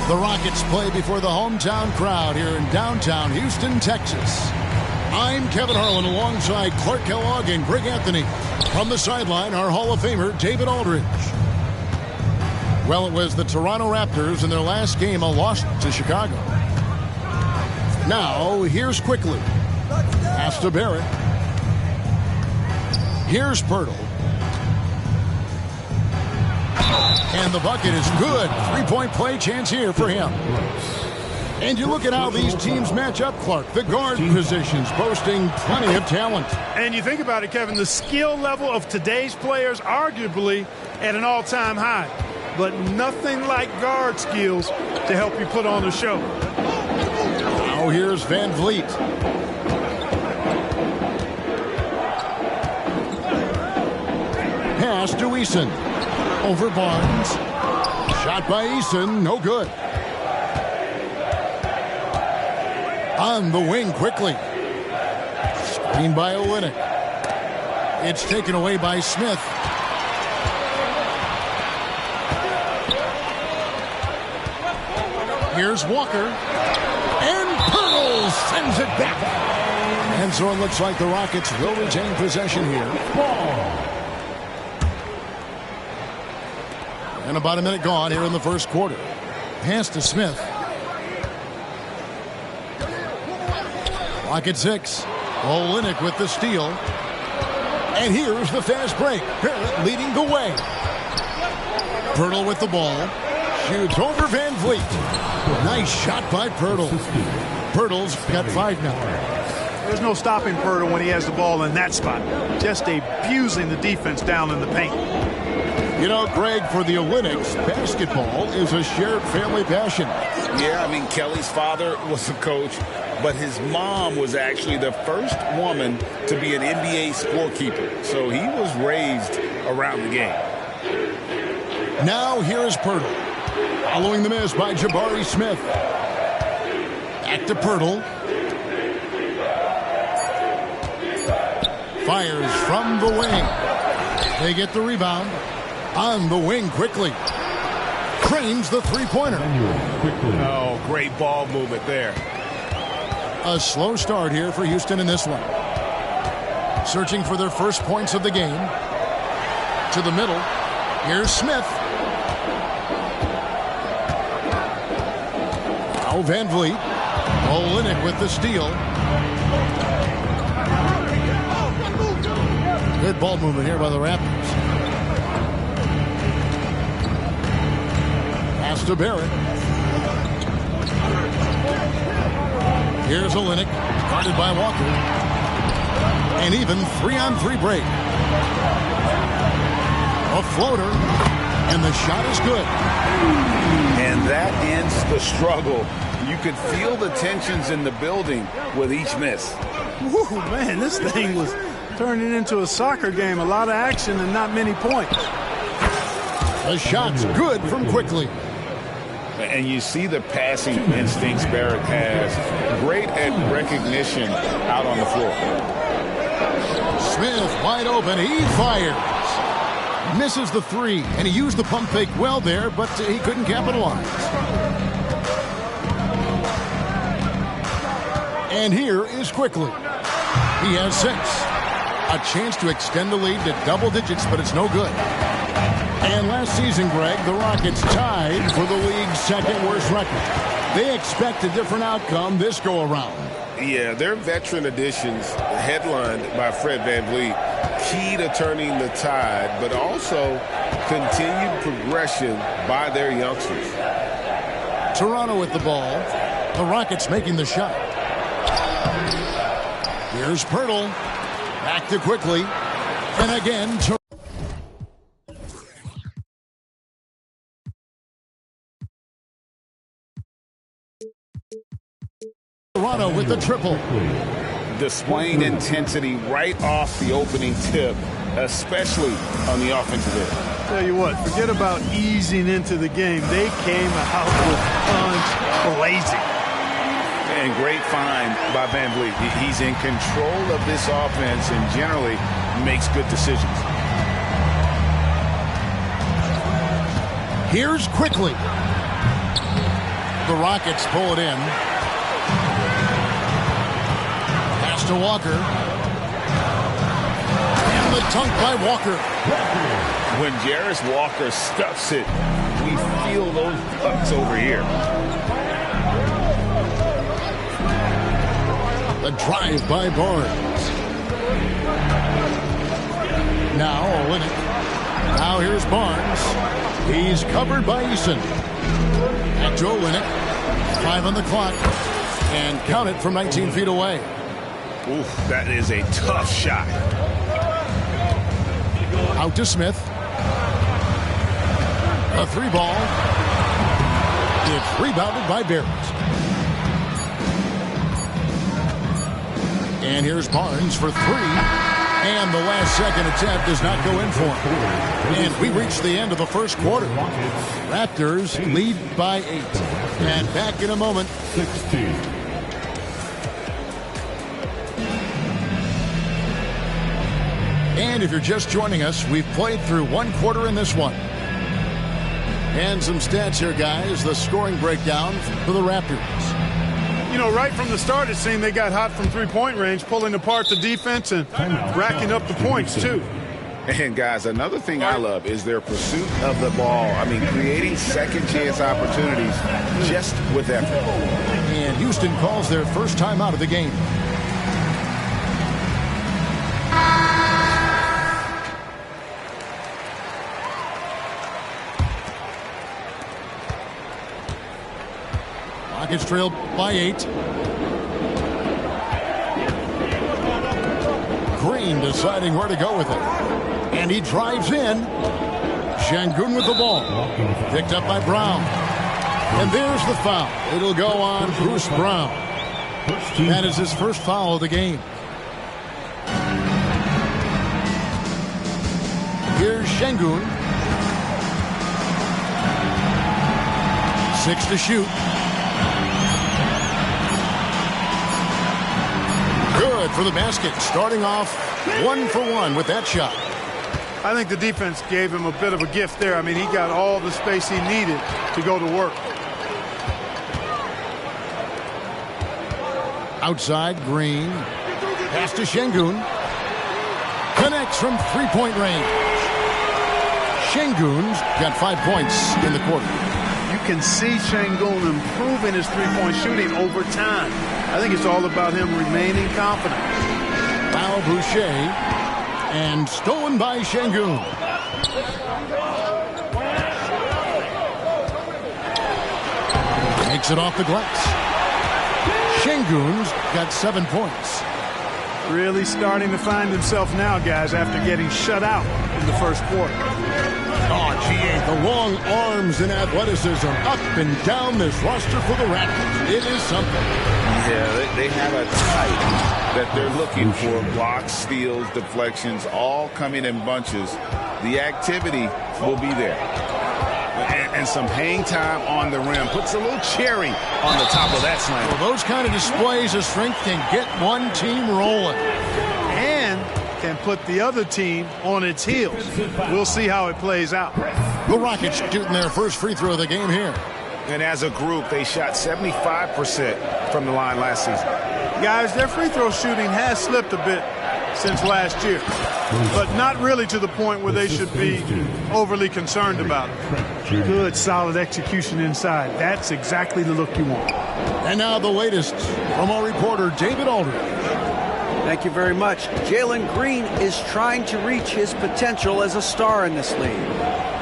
The Rockets play before the hometown crowd here in downtown Houston, Texas. I'm Kevin Harlan alongside Clark Kellogg and Greg Anthony. From the sideline, our Hall of Famer, David Aldridge. Well, it was the Toronto Raptors in their last game, a loss to Chicago. Now, here's Quickly. Pass to Barrett. Here's Pirtle. And the bucket is good. Three-point play chance here for him. And you look at how these teams match up, Clark. The guard positions boasting plenty of talent. And you think about it, Kevin, the skill level of today's players arguably at an all-time high. But nothing like guard skills to help you put on a show. Now here's Van Vliet. Pass to Eason. Over Barnes. Shot by Eason, no good. On the wing quickly. Screen by Olynyk. It's taken away by Smith. Here's Walker. And Pirtle sends it back. And so it looks like the Rockets will retain possession here. Ball. And about a minute gone here in the first quarter. Pass to Smith. Clock at 6. Olynyk with the steal. And here's the fast break. Barrett leading the way. Pirtle with the ball. Shoots over Van Vliet. Nice shot by Pirtle. Pirtle's got 5 now. There's no stopping Pirtle when he has the ball in that spot. Just abusing the defense down in the paint. You know, Greg, for the Olympics, basketball is a shared family passion. Yeah, I mean, Kelly's father was a coach, but his mom was actually the first woman to be an NBA scorekeeper. So he was raised around the game. Now here's Pirtle. Following the miss by Jabari Smith. Back to Pirtle. Fires from the wing. They get the rebound. On the wing quickly. Cranes the three-pointer. Oh, great ball movement there. A slow start here for Houston in this one. Searching for their first points of the game. To the middle. Here's Smith. Now Van Vliet. Olynyk with the steal. Good ball movement here by the Raptors. Pass to Barrett. Here's Olynyk, guarded by Walker. And even 3-on-3 break. A floater, and the shot is good. And that ends the struggle. You could feel the tensions in the building with each miss. Woo, man, this thing was turning into a soccer game. A lot of action and not many points. The shot's good from Quickly. And you see the passing instincts Barrett has. Great at recognition out on the floor. Smith wide open. He fires. Misses the three. And he used the pump fake well there, but he couldn't capitalize. And here is Quickly. He has 6. A chance to extend the lead to double digits, but it's no good. And last season, Greg, the Rockets tied for the league's second worst record. They expect a different outcome this go-around. Yeah, their veteran additions, headlined by Fred VanVleet, key to turning the tide, but also continued progression by their youngsters. Toronto with the ball. The Rockets making the shot. Here's Pirtle. Back to quickly. And again, Toronto with the triple. Displaying intensity right off the opening tip, especially on the offensive end. Tell you what, forget about easing into the game. They came out with guns blazing. And great find by VanVleet. He's in control of this offense and generally makes good decisions. Here's quickly. The Rockets pull it in. Pass to Walker. And the dunk by Walker. When Jarris Walker stuffs it, we feel those bucks over here. The drive by Barnes. Now Olynyk. Now here's Barnes. He's covered by Eason. Back to Olynyk. 5 on the clock. And count it from 19 feet away. Oof, that is a tough shot. Out to Smith. A 3-ball. It's rebounded by Barrett. And here's Barnes for 3. And the last second attempt does not go in for him. And we reach the end of the first quarter. Raptors lead by 8. And back in a moment. 16. And if you're just joining us, we've played through one quarter in this one. And some stats here, guys. The scoring breakdown for the Raptors. You know, right from the start, it seemed they got hot from three-point range, pulling apart the defense and racking up the points, too. And, guys, another thing I love is their pursuit of the ball. I mean, creating second-chance opportunities just with effort. And Houston calls their first time out of the game. Rockets trailed by 8. Green deciding where to go with it. And he drives in. Sengun with the ball. Picked up by Brown. And there's the foul. It'll go on Bruce Brown. That is his first foul of the game. Here's Sengun. 6 to shoot. Good for the basket. Starting off 1 for 1 with that shot. I think the defense gave him a bit of a gift there. I mean, he got all the space he needed to go to work. Outside, Green. Pass to Sengun. Connects from three-point range. Sengun's got 5 points in the quarter. You can see Sengun improving his three-point shooting over time. I think it's all about him remaining confident. Foul Boucher. And stolen by Sengun. Takes it off the glass. Sengun's got 7 points. Really starting to find himself now, guys, after getting shut out in the first quarter. Oh, GA, the long arms and athleticism up and down this roster for the Raptors. It is something. Yeah, they have a type that they're looking for. Blocks, steals, deflections, all coming in bunches. The activity will be there. And some hang time on the rim. Puts a little cherry on the top of that slam. Well, those kind of displays of strength can get one team rolling. And can put the other team on its heels. We'll see how it plays out. The Rockets shooting their first free throw of the game here. And as a group, they shot 75% from the line last season. Guys, their free throw shooting has slipped a bit since last year, but not really to the point where they should be overly concerned about it. Good, solid execution inside. That's exactly the look you want. And now the latest from our reporter, David Aldridge. Thank you very much. Jalen Green is trying to reach his potential as a star in this league.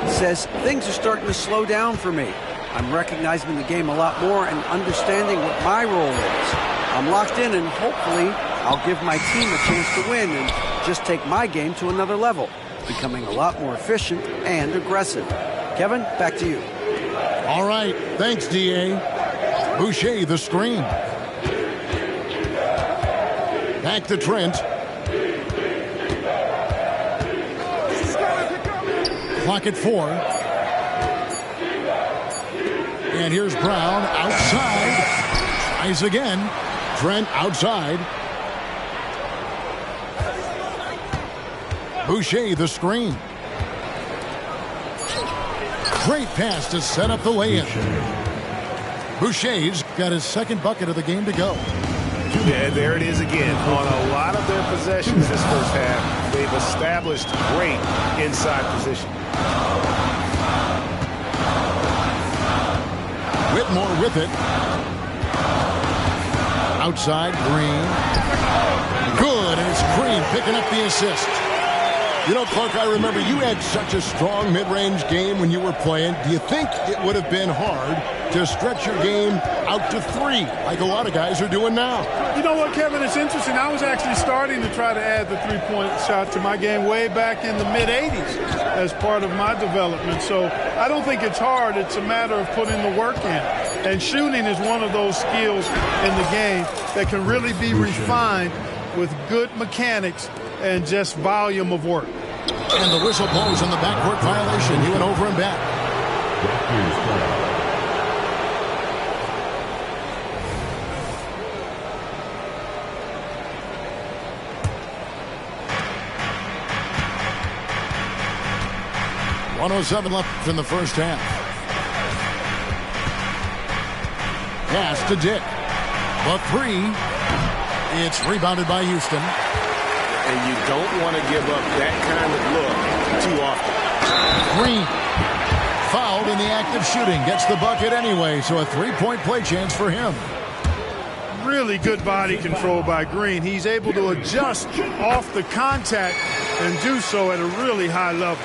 He says, things are starting to slow down for me. I'm recognizing the game a lot more and understanding what my role is. I'm locked in, and hopefully I'll give my team a chance to win. And just take my game to another level, becoming a lot more efficient and aggressive. Kevin, back to you. All right. Thanks, D.A. Boucher, the screen. Back to Trent. Clock at 4. And here's Brown outside. Tries again. Trent outside. Boucher, the screen. Great pass to set up the lay-in. Boucher's got his second bucket of the game to go. Yeah, there it is again. On a lot of their possessions this first half, they've established great inside position. Whitmore with it. Outside, Green. Good, and it's Green picking up the assist. You know, Clark, I remember you had such a strong mid-range game when you were playing. Do you think it would have been hard to stretch your game out to 3 like a lot of guys are doing now? You know what, Kevin? It's interesting. I was actually starting to try to add the three-point shot to my game way back in the mid-'80s as part of my development. So I don't think it's hard. It's a matter of putting the work in. And shooting is one of those skills in the game that can really be refined with good mechanics and just volume of work. And the whistle blows on the backcourt violation. He went over and back. .107 left in the first half. Pass to Dick. The 3. It's rebounded by Houston. And you don't want to give up that kind of look too often. Green fouled in the act of shooting. Gets the bucket anyway, so a 3-point play chance for him. Really good body control by Green. He's able to adjust off the contact and do so at a really high level.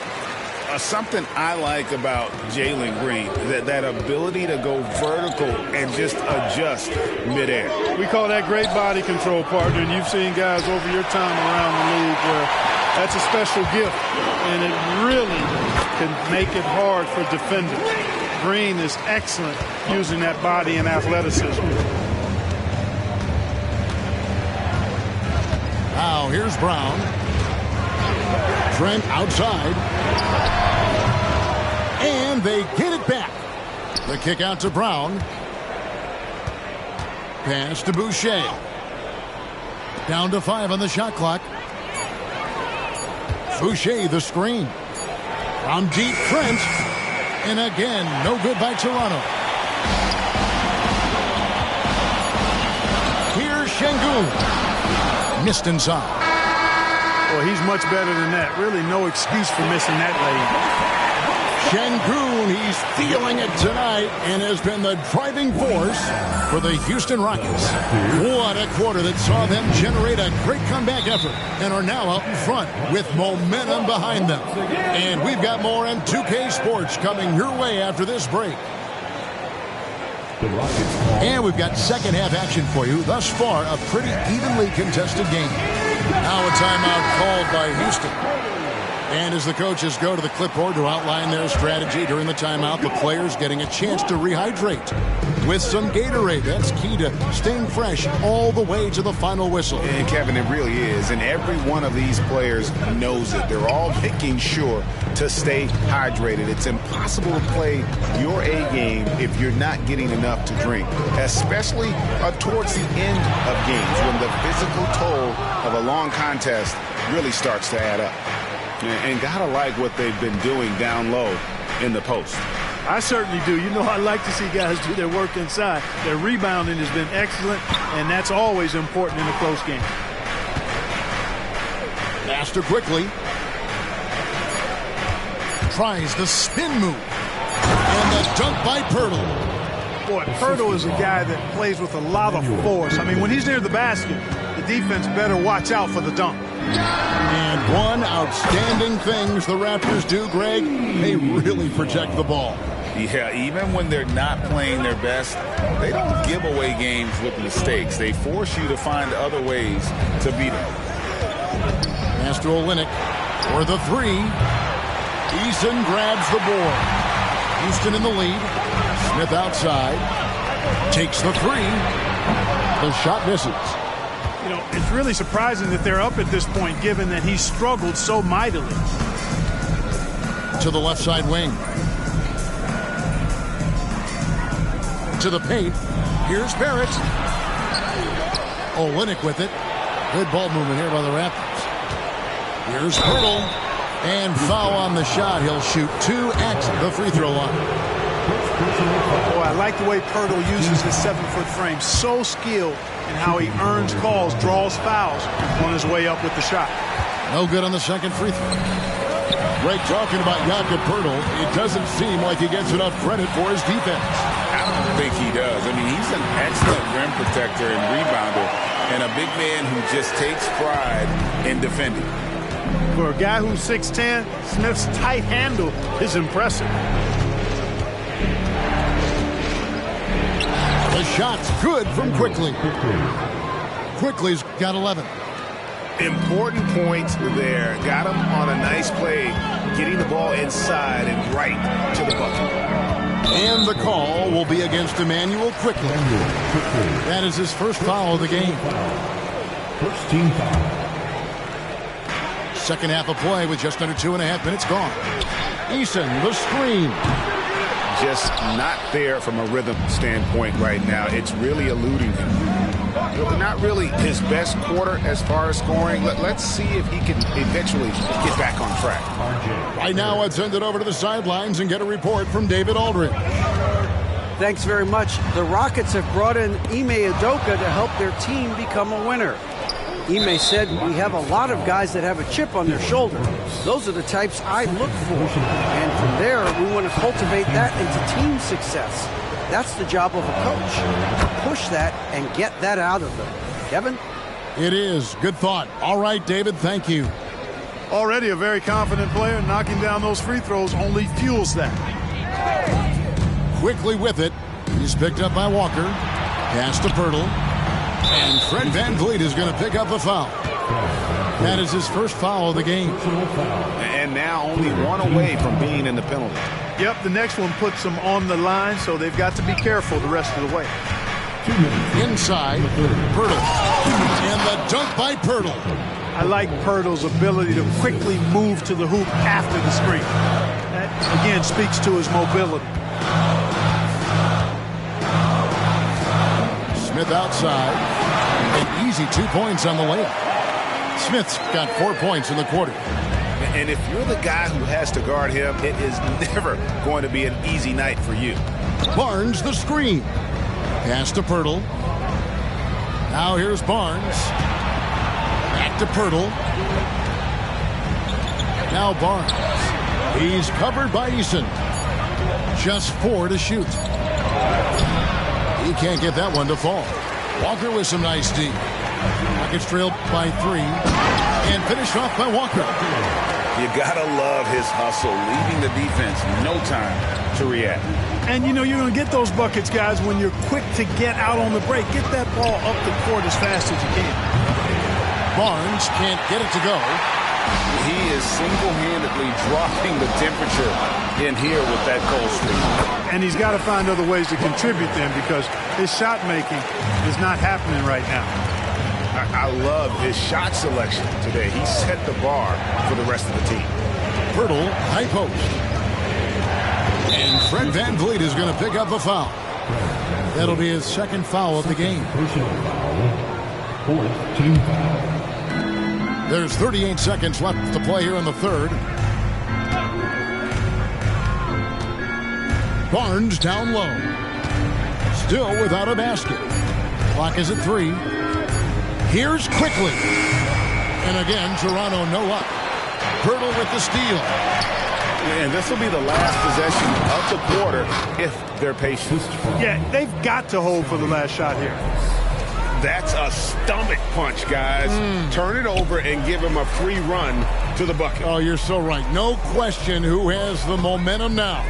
Something I like about Jalen Green, that ability to go vertical and just adjust midair. We call that great body control, partner, and you've seen guys over your time around the league where that's a special gift, and it really can make it hard for defenders. Green is excellent using that body and athleticism. Now here's Brown. Trent outside. And they get it back. The kick out to Brown. Pass to Boucher. Down to 5 on the shot clock. Boucher, the screen. From deep, Trent. And again, no good by Toronto. Here's Şengün. Missed inside. Well, he's much better than that. Really no excuse for missing that lane. Şengün, he's feeling it tonight and has been the driving force for the Houston Rockets. What a quarter that saw them generate a great comeback effort and are now out in front with momentum behind them. And we've got more on 2K Sports coming your way after this break. And we've got second half action for you. Thus far, a pretty evenly contested game. Now a timeout called by Houston. And as the coaches go to the clipboard to outline their strategy during the timeout, the players getting a chance to rehydrate with some Gatorade. That's key to staying fresh all the way to the final whistle. And Kevin, it really is. And every one of these players knows it. They're all making sure to stay hydrated. It's impossible to play your A game if you're not getting enough to drink, especially towards the end of games when the physical toll of a long contest really starts to add up. And gotta like what they've been doing down low in the post. I certainly do. You know, I like to see guys do their work inside. Their rebounding has been excellent, and that's always important in a close game. Master quickly. Tries the spin move. And the dunk by Poeltl. Boy, Poeltl is a guy that plays with a lot of force. I mean, when he's near the basket, the defense better watch out for the dunk. And one outstanding things the Raptors do, Greg, they really protect the ball. Yeah, even when they're not playing their best, they don't give away games with mistakes. They force you to find other ways to beat them. Pass to Olynyk for the three. Eason grabs the board. Houston in the lead. Smith outside. Takes the three. The shot misses. You know, it's really surprising that they're up at this point, given that he struggled so mightily. To the left side wing. To the paint. Here's Barrett. Olynyk with it. Good ball movement here by the Raptors. Here's Poeltl. And foul on the shot. He'll shoot 2 at the free throw line. Boy, I like the way Poeltl uses his 7-foot frame. So skilled in how he earns calls, draws fouls on his way up with the shot. No good on the second free throw. Greg talking about Jakob Poeltl. It doesn't seem like he gets enough credit for his defense. I don't think he does. I mean, he's an excellent rim protector and rebounder, and a big man who just takes pride in defending. For a guy who's 6'10", Smith's tight handle is impressive. The shot's good from Quickly. Quickly's got 11. Important points there. Got him on a nice play, getting the ball inside and right to the bucket. And the call will be against Immanuel Quickly. That is his first foul of the game. First team foul. Second half of play with just under 2.5 minutes gone. Eason, the screen. Just not there from a rhythm standpoint right now. It's really eluding him. Not really his best quarter as far as scoring. Let's see if he can eventually get back on track. Right now, I'd send it over to the sidelines and get a report from David Aldridge. Thanks very much. The Rockets have brought in Ime Udoka to help their team become a winner. Ime said, "We have a lot of guys that have a chip on their shoulder. Those are the types I look for. And from there, we want to cultivate that into team success. That's the job of a coach, to push that and get that out of them." Kevin? It is. Good thought. All right, David, thank you. Already a very confident player. Knocking down those free throws only fuels that. Quickly with it. He's picked up by Walker. Pass to Poeltl. And Fred VanVleet is going to pick up a foul. That is his first foul of the game. And now only one away from being in the penalty. Yep, the next one puts them on the line, so they've got to be careful the rest of the way. Inside, Poeltl. And the dunk by Poeltl. I like Poeltl's ability to quickly move to the hoop after the screen. That, again, speaks to his mobility. Smith outside. An easy 2 points on the layup. Smith's got 4 points in the quarter. And if you're the guy who has to guard him, it is never going to be an easy night for you. Barnes the screen. Pass to Poeltl. Now here's Barnes. Back to Poeltl. Now Barnes. He's covered by Eason. Just 4 to shoot. He can't get that one to fall. Walker with some nice D. Rockets trailed by 3. And finished off by Walker. You gotta love his hustle, leaving the defense no time to react. And you know you're going to get those buckets, guys, when you're quick to get out on the break. Get that ball up the court as fast as you can. Barnes can't get it to go. He is single-handedly dropping the temperature in here with that cold streak. And he's got to find other ways to contribute then, because his shot making is not happening right now. I love his shot selection today. He set the bar for the rest of the team. Poeltl, high post. And Fred VanVleet is going to pick up a foul. That'll be his second foul of the game. Personal foul. Fourth team foul. There's 38 seconds left to play here in the third. Barnes down low. Still without a basket. Clock is at 3. Here's Quickly. And again, Toronto no luck. Poeltl with the steal. And this will be the last possession of the quarter if they're patient. Yeah, they've got to hold for the last shot here. That's a stomach punch, guys. Turn it over and give him a free run to the bucket. Oh, you're so right. No question who has the momentum now.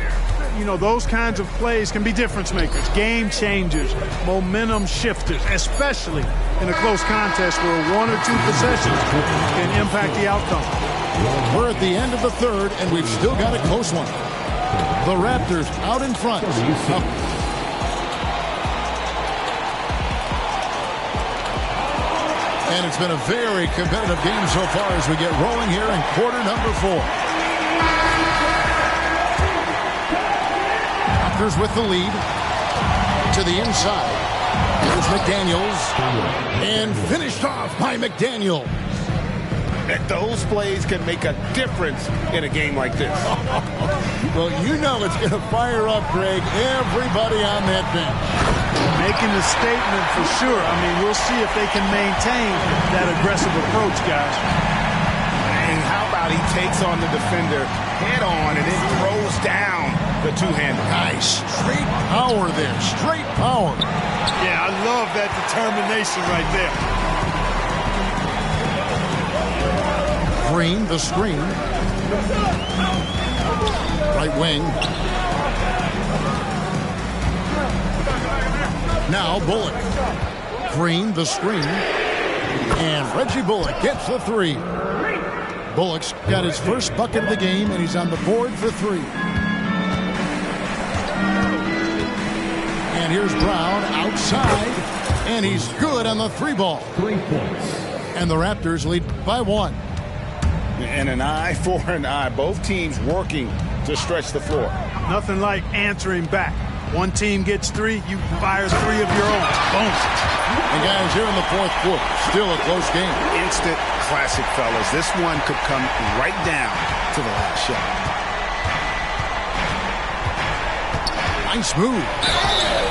You know, those kinds of plays can be difference makers, game changers, momentum shifters, especially in a close contest where 1 or 2 possessions can impact the outcome. We're at the end of the third, and we've still got a close one. The Raptors out in front. And it's been a very competitive game so far as we get rolling here in quarter number 4. Raptors with the lead to the inside. Here's McDaniels, and finished off by McDaniel. That those plays can make a difference in a game like this. Well, you know it's going to fire up, Greg, everybody on that bench. Making a statement for sure. I mean, we'll see if they can maintain that aggressive approach, guys. And how about he takes on the defender head on and then throws down the two-hander. Nice. Straight power there. Straight power. Yeah, I love that determination right there. Green, the screen. Right wing. Now Bullock. Green, the screen. And Reggie Bullock gets the 3. Bullock's got his first bucket of the game, and he's on the board for 3. And here's Brown outside, and he's good on the 3 ball. 3 points. And the Raptors lead by 1. And an eye for an eye. Both teams working to stretch the floor. Nothing like answering back. One team gets 3, you fire 3 of your own. Boom. And guys, here in the 4th quarter, still a close game. Instant classic, fellas. This one could come right down to the last shot. Nice move.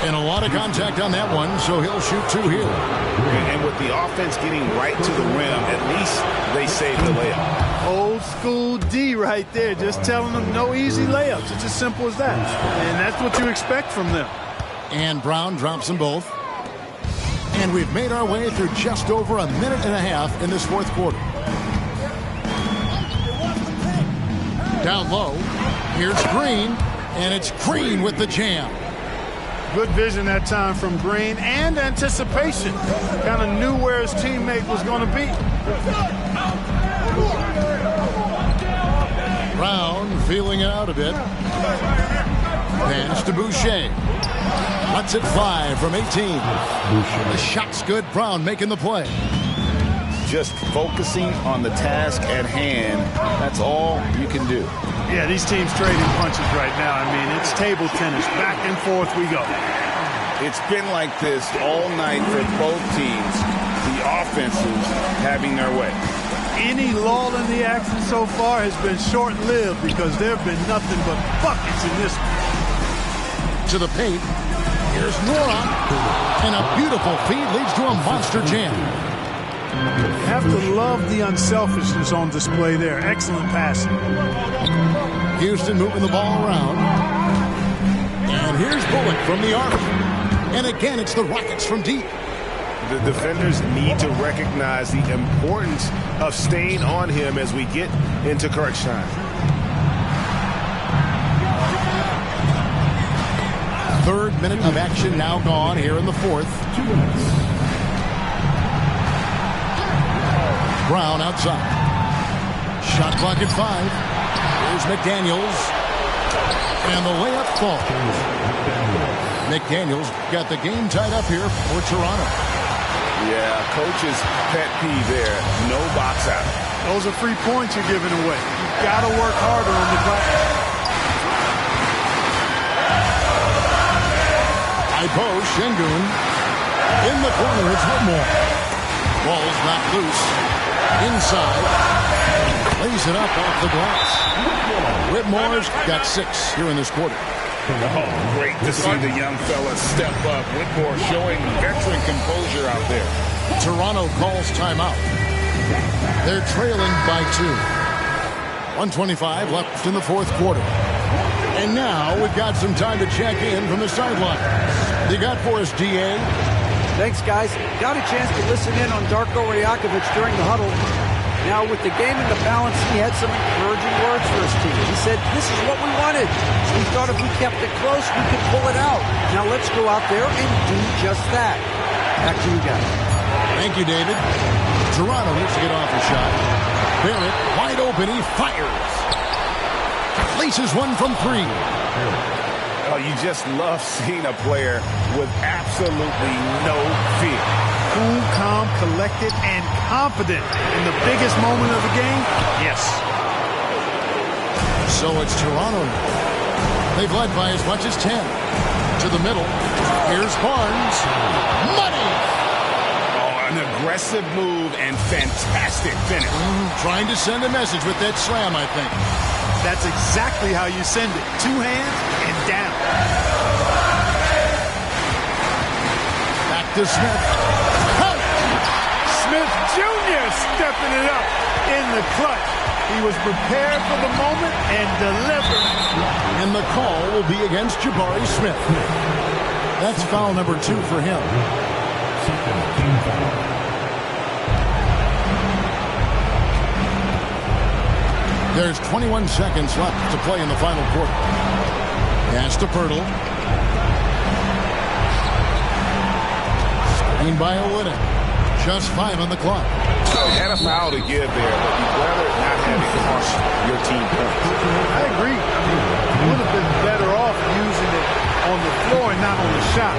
And a lot of contact on that one, so he'll shoot 2 here. And with the offense getting right to the rim, at least they saved the layup. Old school D right there, just telling them no easy layups. It's as simple as that. And that's what you expect from them. And Brown drops them both. And we've made our way through just over a minute and a half in this 4th quarter. Down low, here's Green, and it's Green with the jam. Good vision that time from Green and anticipation. Kind of knew where his teammate was going to be. Brown feeling it out a bit. Pass to Boucher. Lets it fly from 18. The shot's good. Brown making the play. Just focusing on the task at hand. That's all you can do. Yeah, these teams trading punches right now. I mean, it's table tennis. Back and forth we go. It's been like this all night for both teams. The offenses having their way. Any lull in the action so far has been short-lived because there have been nothing but buckets in this one. To the paint. Here's Nora. And a beautiful feed leads to a monster jam. Have to love the unselfishness on display there. Excellent passing. Houston moving the ball around. And here's Bullock from the arc. And again, it's the Rockets from deep. The defenders need to recognize the importance of staying on him as we get into crunch time. Third minute of action now gone here in the 4th. 2 minutes. Brown outside. Shot clock at 5. Here's McDaniels. And the layup falls. McDaniels got the game tied up here for Toronto. Yeah, coach's pet peeve there. No box out. Those are free points you're giving away. You've got to work harder on the glass. Ibo Şengün. In the corner, it's Whitmore. Ball's knocked loose. Inside. Lays it up off the glass. Whitmore's got 6 here in this quarter. Oh, great to see the young fella step up. Whitmore showing veteran composure out there. Toronto calls timeout. They're trailing by 2. 1:25 left in the 4th quarter. And now we've got some time to check in from the sideline. You got for us, DA? Thanks, guys. Got a chance to listen in on Darko Rajakovic during the huddle. Now, with the game in the balance, he had some encouraging words for his team. He said, this is what we wanted. We thought if we kept it close, we could pull it out. Now let's go out there and do just that. Back to you guys. Thank you, David. Toronto needs to get off a shot. Barrett, wide open, he fires. Laces one from 3. Oh, you just love seeing a player with absolutely no fear. Cool, calm, collected, and confident in the biggest moment of the game? Yes. So it's Toronto. They've led by as much as 10. To the middle. Here's Barnes. Money! Oh, an aggressive move and fantastic finish. Trying to send a message with that slam, I think. That's exactly how you send it. 2 hands and down. Back to Smith. Smith Jr. stepping it up in the clutch. He was prepared for the moment and delivered. And the call will be against Jabari Smith. That's foul number 2 for him. There's 21 seconds left to play in the final quarter. Pass to Pirtle. Screen by Olynyk. Just 5 on the clock. So had a foul to give there, but you'd rather not have it cost your team points. I agree. You would have been better off using it on the floor and not on the shot.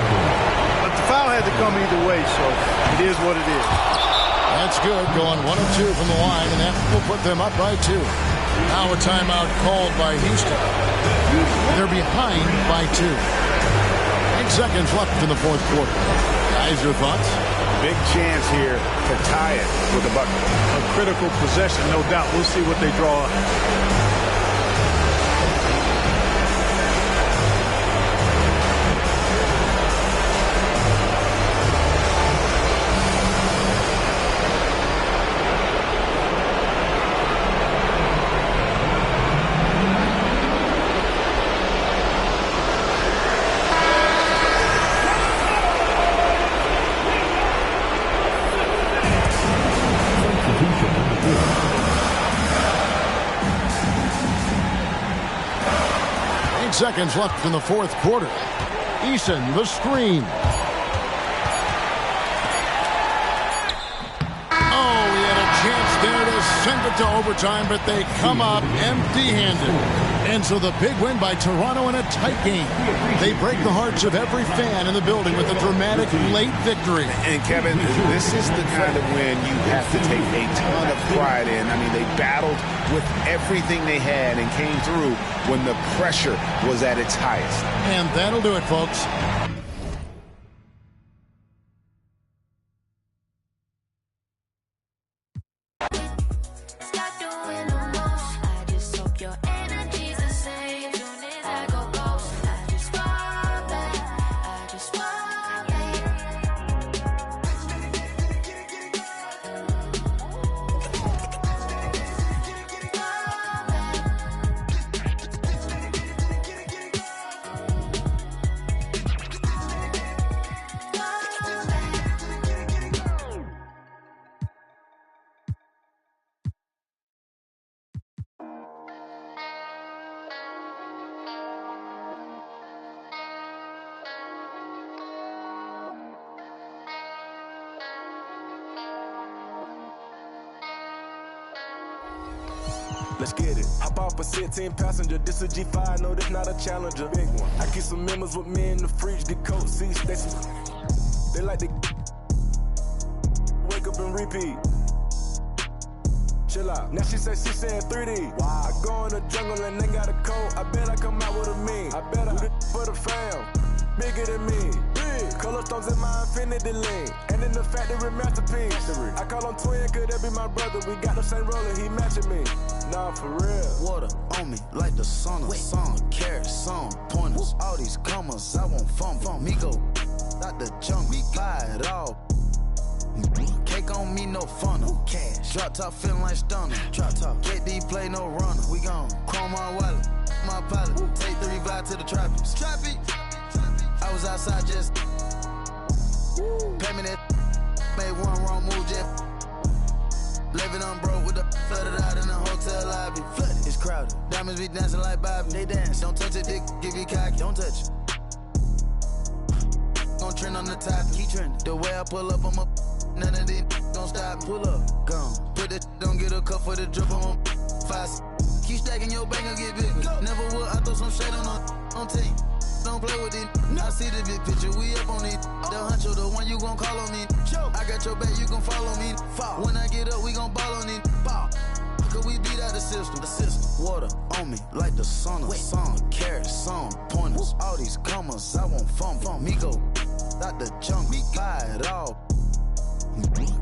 But the foul had to come either way, so it is what it is. That's good. Going 1 of 2 from the line, and that will put them up by 2. Now a timeout called by Houston. They're behind by 2. 8 seconds left in the fourth quarter. Guys, your thoughts? Big chance here to tie it with a bucket. A critical possession, no doubt. We'll see what they draw up. Seconds left in the fourth quarter. Eason, the screen. Oh, he had a chance there to send it to overtime, but they come up empty-handed. And so the big win by Toronto in a tight game. They break the hearts of every fan in the building with a dramatic late victory. And Kevin, this is the kind of win you have to take a ton of pride in. I mean, they battled with everything they had and came through when the pressure was at its highest. And that'll do it, folks. Let's get it. Hop off a 16 passenger. This a G5, no, this not a Challenger. Big one. I keep some members with me in the fridge. The coat seats, they like to wake up and repeat. Chill out. Now she say she saying 3D. Wow. I go in the jungle and they got a coat. I bet I come out with a mean. I bet I do this for the fam. Bigger than me. Big. Color stones in my infinity lane. And in the factory masterpiece. I call him twin, could that be my brother? We got the same roller, he matching me. Nah, for real. Water on me like the sun of sun. Carrots, some pointers. All these commas, I want fun. Me go out the junk, buy it all. Cake on me, no funnel. Cash. Drop top feeling like stunner. Drop top. KD play no runner. We gone. Chrome my wallet. My pilot. Take 3 vibe to the tropics. I was outside just. Pay me that. Made one wrong move, just. Living on broke with the flooded out in the hotel lobby. Flooded, it's crowded. Diamonds be dancing like Bobby. They dance. Don't touch it, dick, give you cocky. Don't touch it. Gon' trend on the top, keep trending. The way I pull up, I'm none of these gon' stop me. Pull up, gone. Put that don't get a cup for the drip on 5. Keep stacking your bank and get bigger. Go. Never would, I throw some shade on team. Don't play with it. No. I see the big picture, we up on it. Oh. The huncho, the one you gon' call on me. Joe. I got your back, you gon' follow me. Fall. When I get up, we gon' ball on it. Ball. Cause we beat out the system. Water on me like the sun of sun. Carrots, some pointers. All these commas, I want fun. Me go out the junk, buy it all.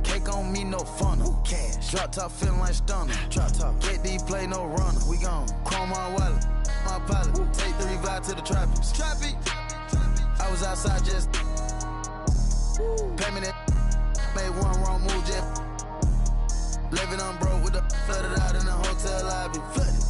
Cake on me, no funnel. Cash. Drop top feeling like stunner. Drop top. KD play no runner. We gon' chrome my wallet. My pilot. Take 3 vibe to the tropics. I was outside just pay me that. Made one wrong move just. Living on broke with the flooded out in the hotel lobby. Flooded.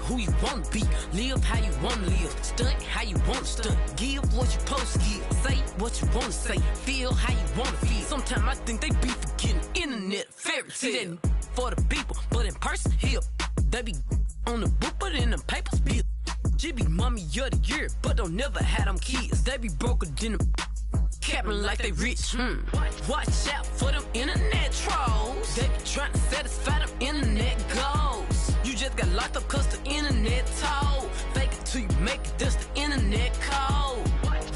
Who you wanna be, live how you wanna live, stunt how you wanna stunt, give what you supposed to give, say what you wanna say, feel how you wanna feel. Sometimes I think they be forgetting internet fairy tale for the people, but in person here, they be on the book, but in the papers be. She be mommy of the year, but don't never have them kids. They be broker than them, capping like they rich. Watch out for them internet trolls. They be trying to satisfy them internet goals. You just got locked up cause the internet told. Fake it till you make it, that's the internet code.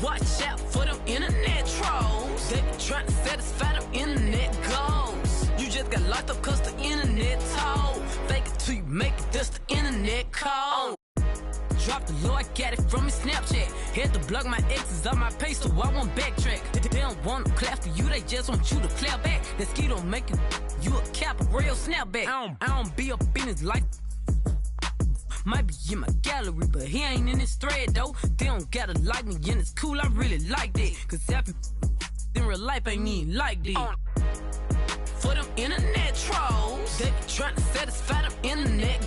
Watch out for them internet trolls. They be trying to satisfy them internet goals. You just got locked up cause the internet told. Fake it till you make it, that's the internet code. Drop the low, I got it from his Snapchat. Had to block my exes on my page so I won't backtrack. They don't want to clap for you, they just want you to clap back. That ski don't make you a cap, a real snapback. I don't be up in his life. Might be in my gallery, but he ain't in this thread though. They don't gotta like me and it's cool, I really like that. Cause happy in real life ain't even like that. For them internet trolls, they be trying to satisfy them internet